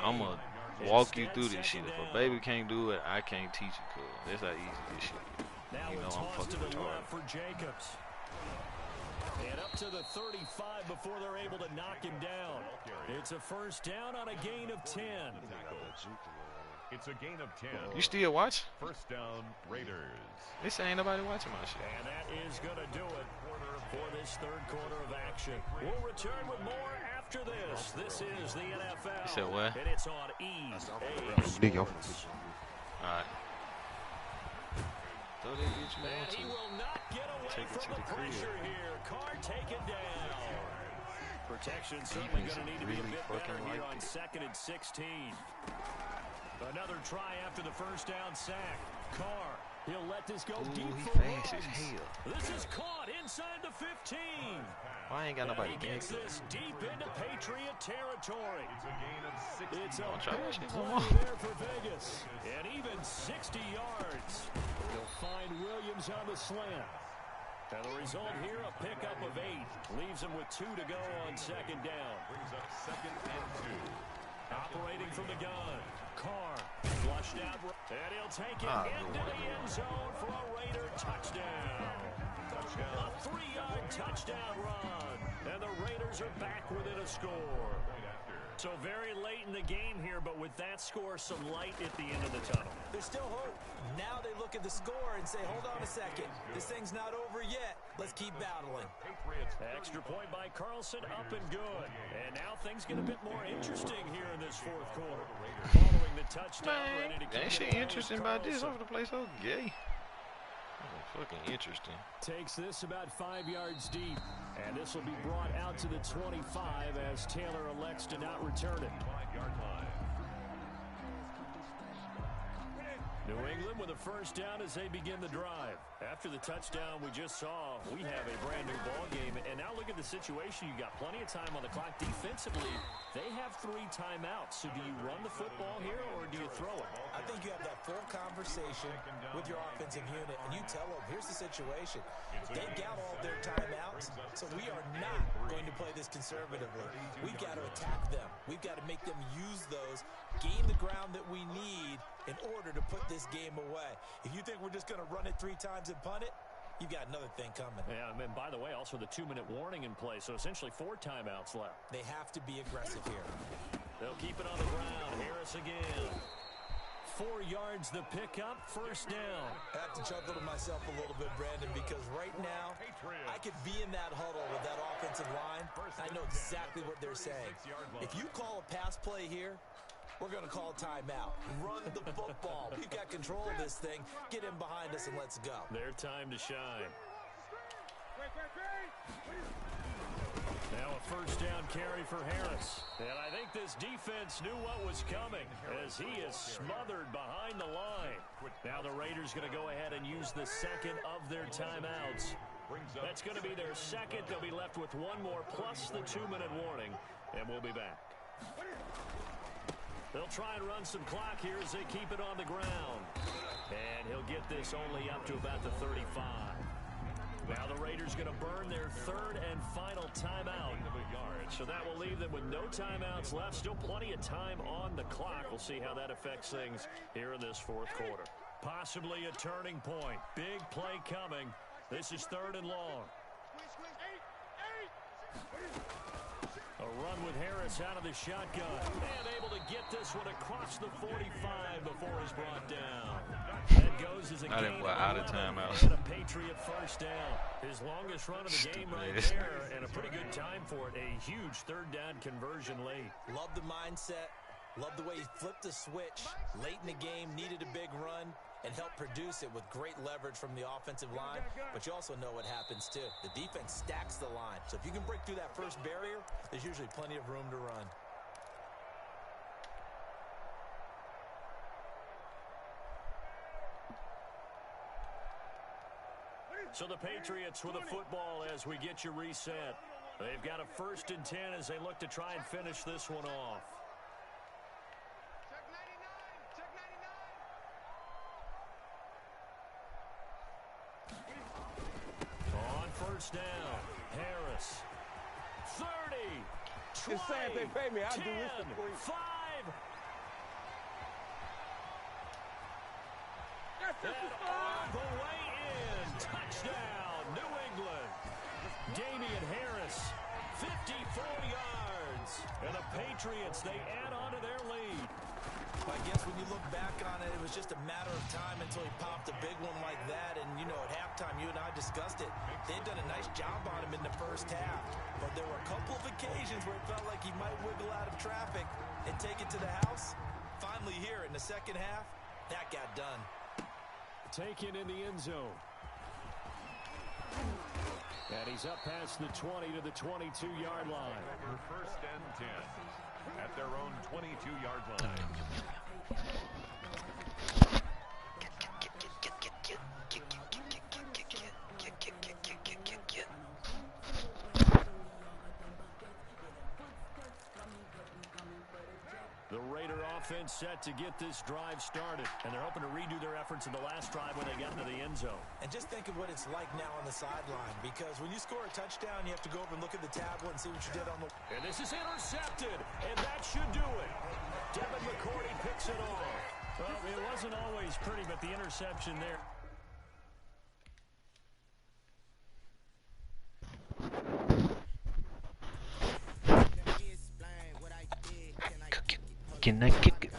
S1: I'm going to walk you through this shit. If a baby can't do it, I can't teach it, cuz. That's how easy this shit is.
S2: Now
S1: you know I'm fucking retarded.
S2: For Jacobs. And up to the 35 before they're able to knock him down. It's a first down on a gain of 10.
S5: It's a gain of 10.
S1: You still watch?
S5: First down, Raiders.
S1: This ain't nobody watching my shit.
S2: And that is going to do it for this third quarter of action. We'll return with more after this. This is the NFL.
S1: You said what?
S2: And it's on EA.
S1: All right. Throw that bitch more
S2: And he will not get away from the pressure here. Carr taken down. Protection certainly going to need to be a bit better here on 2nd and 16. Another try after the first down sack. Carr, he'll let this go deep for
S1: fast as hell.
S2: This is caught inside the 15.
S1: Why ain't got nobody
S2: he gets this deep into Patriot territory.
S5: It's a gain of 6.
S2: It's a big
S1: Come on.
S2: play there for Vegas. And even 60 yards. They'll find Williams on the slant. And the result here, a pickup of 8. Leaves him with 2 to go on second down.
S5: Brings up 2nd and 2.
S2: Operating from the gun. Carr flushed out. And he'll take it into the end zone for a Raider touchdown. A 3-yard touchdown run. And the Raiders are back within a score. So very late in the game here, but with that score, some light at the end of the tunnel.
S3: There's still hope. Now they look at the score and say, hold on a second. This thing's not over yet. Let's keep battling.
S2: Extra point by Carlson, up and good. And now things get a bit more interesting here in this fourth quarter. Following the touchdown, ready to keep
S1: Ain't shit interesting about this. Over the place so gay. Fucking interesting.
S2: Takes this about 5 yards deep. And this will be brought out to the 25 as Taylor elects to not return it.
S5: 5-yard line.
S2: New England with a first down as they begin the drive. After the touchdown we just saw, we have a brand new ball game. And now look at the situation. You got plenty of time on the clock. Defensively, they have 3 timeouts. So do you run the football here or do you throw it?
S3: I think you have that full conversation with your offensive unit, and you tell them, here's the situation. They've got all their timeouts, so we are not going to play this conservatively. We've got to attack them. We've got to make them use those, gain the ground that we need in order to put this game away. If you think we're just going to run it 3 times and punt it, you've got another thing coming.
S2: Yeah, and by the way, also the 2-minute warning in play, so essentially 4 timeouts left.
S3: They have to be aggressive here.
S2: They'll keep it on the ground. Harris again. 4 yards the pickup, first down.
S3: I have to chuckle to myself a little bit, Brandon, because right now I could be in that huddle with that offensive line. I know exactly what they're saying. If you call a pass play here, we're going to call timeout. Run the football. We've got control of this thing. Get in behind us and let's go.
S2: Their time to shine. Now a first down carry for Harris. And I think this defense knew what was coming as he is smothered behind the line. Now the Raiders going to go ahead and use the second of their timeouts. That's going to be their second. They'll be left with 1 more plus the 2-minute warning. And we'll be back. They'll try and run some clock here as they keep it on the ground. And he'll get this only up to about the 35. Now the Raiders going to burn their 3rd and final timeout. So that will leave them with no timeouts left. Still plenty of time on the clock. We'll see how that affects things here in this 4th quarter. Possibly a turning point. Big play coming. This is 3rd and long. A run with Harris out of the shotgun. And able to get this one across the 45 before he's brought down. That goes as a gain
S1: out of timeouts.
S2: and a Patriot first down. His longest run of the game right there, and a pretty good time for it. A huge 3rd down conversion late.
S3: Love the mindset. Love the way he flipped the switch. Late in the game, needed a big run, and helped produce it with great leverage from the offensive line. But you also know what happens, too. The defense stacks the line. So if you can break through that first barrier, there's usually plenty of room to run.
S2: So the Patriots with a football as we get you reset. They've got a 1st and 10 as they look to try and finish this one off. On 1st down, Harris. 30, 20,
S9: It's sad they pay me. I
S2: 10,
S9: do this for free.
S2: 5. And all the way in. Touchdown, New England. Damian Harris, 54 yards. And the Patriots, they add on to their lead.
S3: I guess when you look back on it, it was just a matter of time until he popped a big one like that. And, you know, at halftime, you and I discussed it. They'd done a nice job on him in the first half. But there were a couple of occasions where it felt like he might wiggle out of traffic and take it to the house. Finally here in the second half, that got done.
S2: Taken in the end zone. And he's up past the 20 to the 22-yard line.
S5: For 1st and 10 at their own 22-yard line.
S2: The Raider offense set to get this drive started, and they're hoping to redo their efforts in the last drive when they got into the end zone.
S3: And just think of what it's like now on the sideline, because when you score a touchdown, you have to go over and look at the tablet and see what you did on the...
S2: And this is intercepted, and that should do it. Devin McCourty picks it off. Well, it wasn't always pretty, but the interception there.
S1: Can I kick it?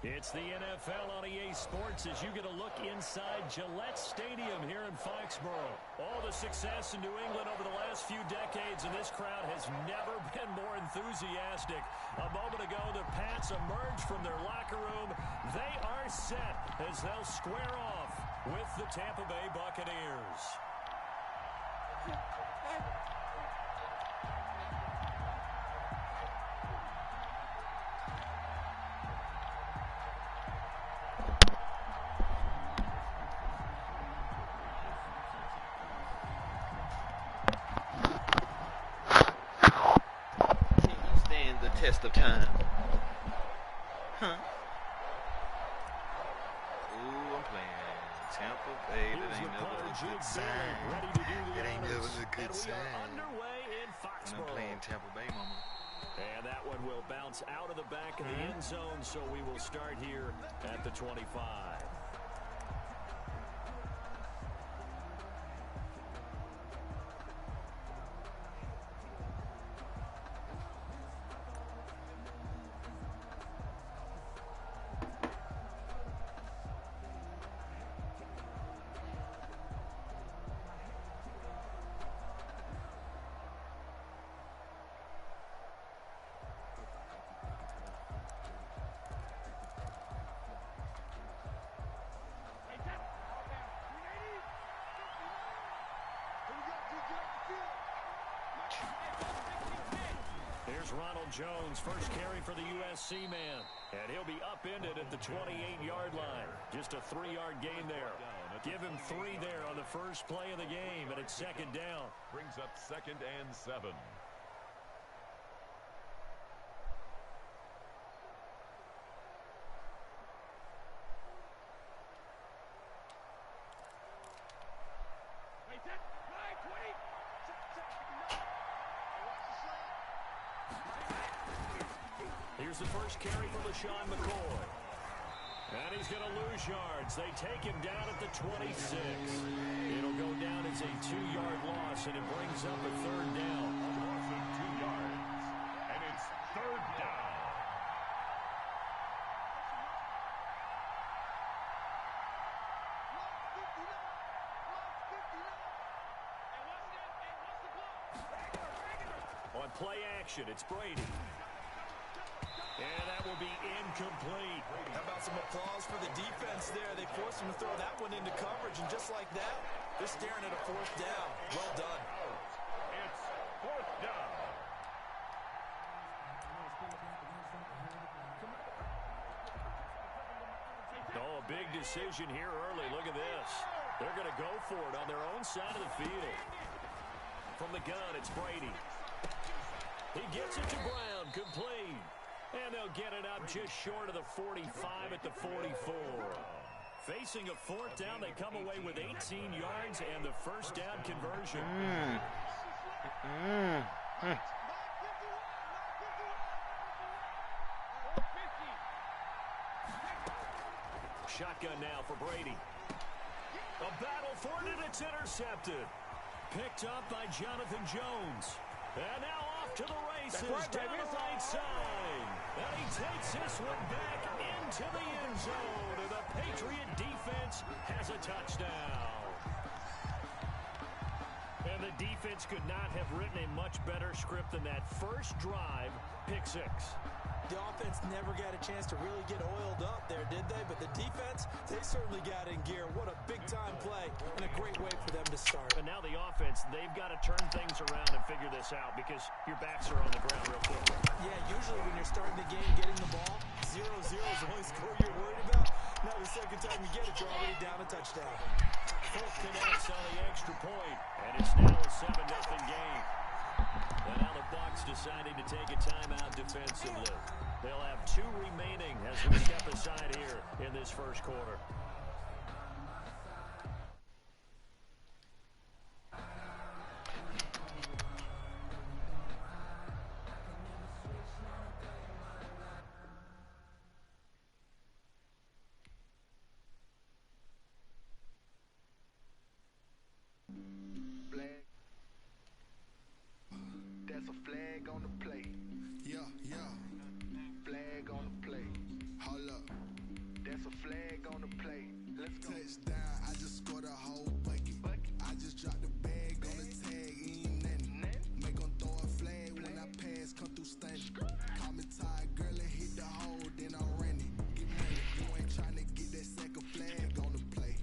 S2: It's the NFL on EA Sports as you get a look inside Gillette Stadium here in Foxborough. All the success in New England over the last few decades, and this crowd has never been more enthusiastic. A moment ago, the Pats emerged from their locker room. They are set as they'll square off with the Tampa Bay Buccaneers.
S1: Test of time. Huh. Ooh, I'm playing Tampa Bay. That ain't never a good sign. That ain't never a good sign. And I'm playing Tampa Bay, mama.
S2: And that one will bounce out of the back of the end zone, so we will start here at the 25. Here's Ronald Jones, first carry for the USC man. And he'll be upended at the 28-yard line. Just a 3-yard gain there. Give him 3 there on the first play of the game, and it's second down.
S5: Brings up 2nd and 7.
S2: Here's the first carry for LaShawn McCoy. And he's going to lose yards. They take him down at the 26. It'll go down as a 2-yard loss, and it brings up a 3rd down.
S5: A loss of 2 yards. And it's 3rd down.
S2: On play action, it's Brady. And that will be incomplete.
S3: How about some applause for the defense there? They forced him to throw that one into coverage, and just like that, they're staring at a 4th down. Well done.
S5: It's 4th down.
S2: Oh, a big decision here early. Look at this. They're going to go for it on their own side of the field. From the gun, it's Brady. He gets it to Brown, complete. And they'll get it up just short of the 45 at the 44. Facing a 4th down, they come away with 18 yards and the first down conversion. Shotgun now for Brady. A battle for it, and it's intercepted. Picked up by Jonathan Jones. And now off to the races, down the right side. And he takes this one back into the end zone. And the Patriot defense has a touchdown. And the defense could not have written a much better script than that first drive, pick 6.
S3: The offense never got a chance to really get oiled up there, did they? But the defense, they certainly got in gear. What a big-time play and a great way for them to start.
S2: And now the offense, they've got to turn things around and figure this out because your backs are on the ground real quick.
S3: Yeah, usually when you're starting the game, getting the ball, 0-0 is the only score you're worried about. Now the second time you get it, you're already down a touchdown.
S2: Fultz connects on the extra point, and it's now a 7-0 game. And now the Bucs deciding to take a timeout defensively. They'll have 2 remaining as we step aside here in this first quarter.
S9: That's a flag on the play. Yeah. Flag on the play. Hold up. That's a flag on the play. Let's go. Touchdown. I just scored a whole bucket. I just dropped the bag on the tag. Ain't nothing. Make them throw a flag when I pass. Come through stunning. Call me tired, girl, and hit the hole. Then I'm running. Get money. You ain't trying to get that second flag on the play.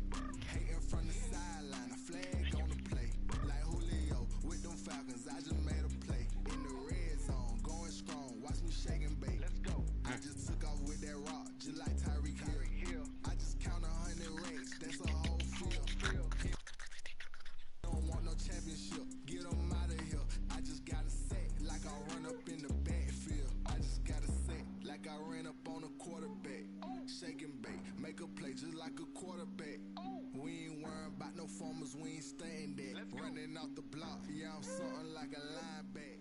S9: Hating from the sideline. A flag on the play. Like Julio with them Falcons. I just made a play. In the red zone, going strong. Watch me shake and bake. Let's go. I just took off with that rock, just like Tyreek Hill. I just count 100 racks. That's a whole field. Don't want no championship. Get them out of here. I just got to set like I run up in the backfield. I just got to set like I ran up on a quarterback. Shake and bake. Make a play just like a quarterback. We ain't worrying about no formers. We ain't staying there. Running off the block. Yeah, I'm something like a linebacker.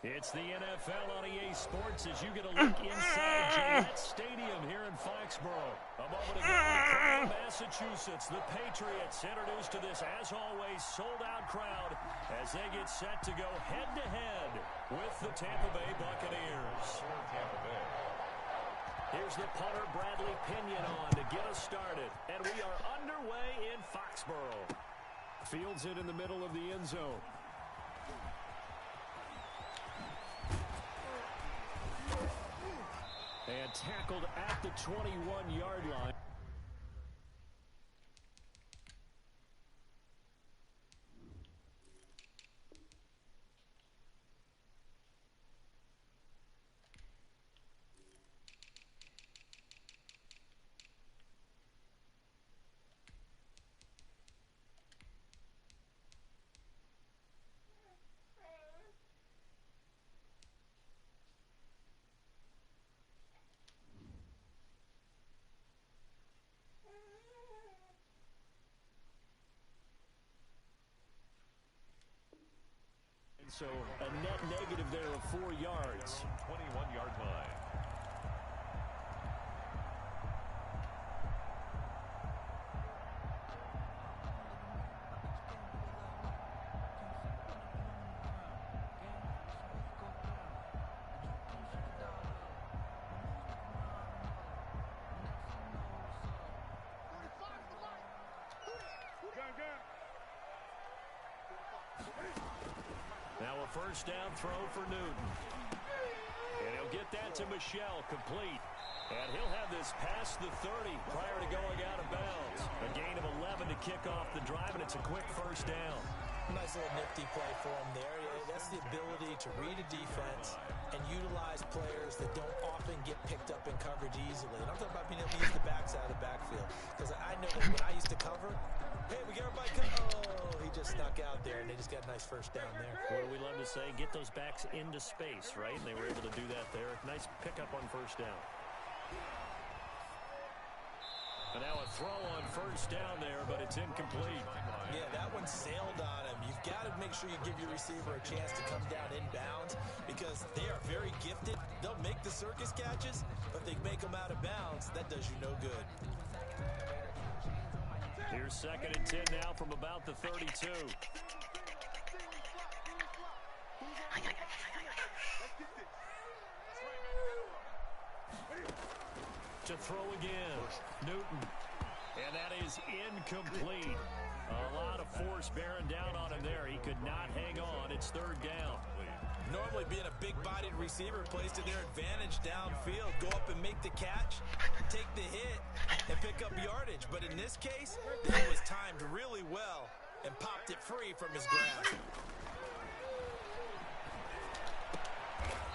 S2: It's the NFL on EA Sports as you get a look inside Gillette Stadium here in Foxborough. A moment ago, in Massachusetts, the Patriots introduced to this, as always, sold-out crowd as they get set to go head-to-head with the Tampa Bay Buccaneers. Here's the punter, Bradley Pinion, on to get us started. And we are underway in Foxborough. Fields it in the middle of the end zone. And tackled at the 21-yard line. So a net negative there of 4 yards.
S5: 21-yard line.
S2: Now a first down throw for Newton. And he'll get that to Michelle, complete. And he'll have this past the 30 prior to going out of bounds. A gain of 11 to kick off the drive, and it's a quick first down.
S3: Nice little nifty play for him there. That's the ability to read a defense and utilize players that don't often get picked up in coverage easily. And I'm talking about being able to use the backside of the backfield. Because I know that when I used to cover, hey, we got everybody oh, he just snuck out there, and they just got a nice first down there.
S2: What do we love to say? Get those backs into space, right? And they were able to do that there. Nice pickup on first down. And now a throw on first down there, but it's incomplete.
S3: Yeah, that one sailed on him. You've got to make sure you give your receiver a chance to come down inbounds because they are very gifted. They'll make the circus catches, but they make them out of bounds. That does you no good.
S2: Here's 2nd and 10 now from about the 32. To throw again, Newton. And that is incomplete. A lot of force bearing down on him there. He could not hang on. It's 3rd down.
S3: Normally being a big-bodied receiver plays to their advantage downfield. Go up and make the catch, take the hit, and pick up yardage. But in this case, that was timed really well and popped it free from his grasp.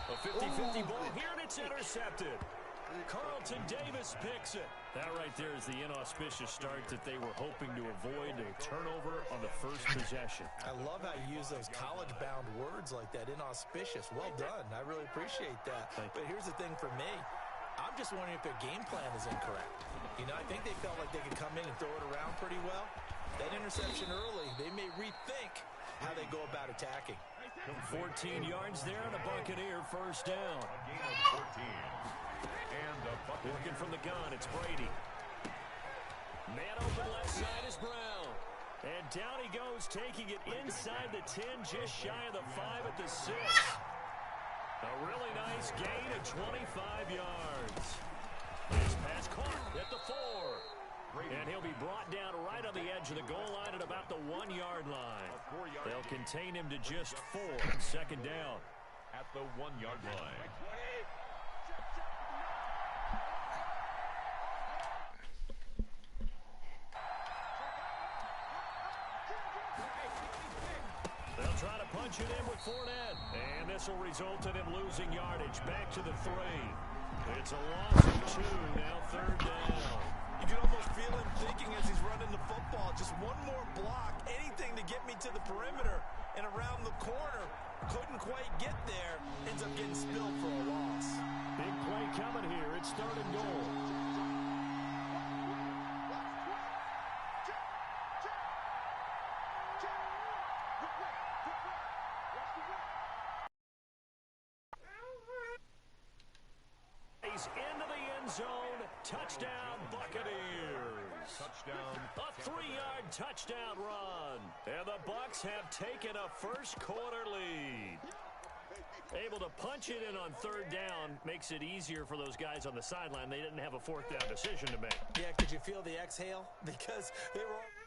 S2: A 50-50 ball here, and it's intercepted. Carlton Davis picks it. That right there is the inauspicious start that they were hoping to avoid, a turnover on the first possession.
S3: I love how you use those college-bound words like that, inauspicious. Well done. I really appreciate that. But here's the thing for me. I'm just wondering if their game plan is incorrect. You know, I think they felt like they could come in and throw it around pretty well. That interception early, they may rethink how they go about attacking.
S2: 14 yards there and a Buccaneer first down.
S5: A gain of 14.
S2: Working from the gun, it's Brady. Man open left side is Brown. And down he goes, taking it inside the 10, just shy of the 5 at the 6. A really nice gain of 25 yards. This pass caught at the 4. And he'll be brought down right on the edge of the goal line at about the 1-yard line. They'll contain him to just 4 on 2nd down.
S5: At the 1-yard line.
S2: They'll try to punch it in with Fournette. And this will result in him losing yardage. Back to the 3. It's a loss of 2. Now 3rd down.
S3: You can almost feel him thinking as he's running the football. Just one more block. Anything to get me to the perimeter and around the corner. Couldn't quite get there. Ends up getting spilled for a loss.
S2: Big play coming here. It's 3rd and goal. He's into the end zone. Touchdown, Buccaneers.
S5: Touchdown.
S2: A 3-yard touchdown run. And the Bucs have taken a first-quarter lead. Able to punch it in on 3rd down makes it easier for those guys on the sideline. They didn't have a 4th down decision to make.
S3: Yeah, could you feel the exhale? Because they were all...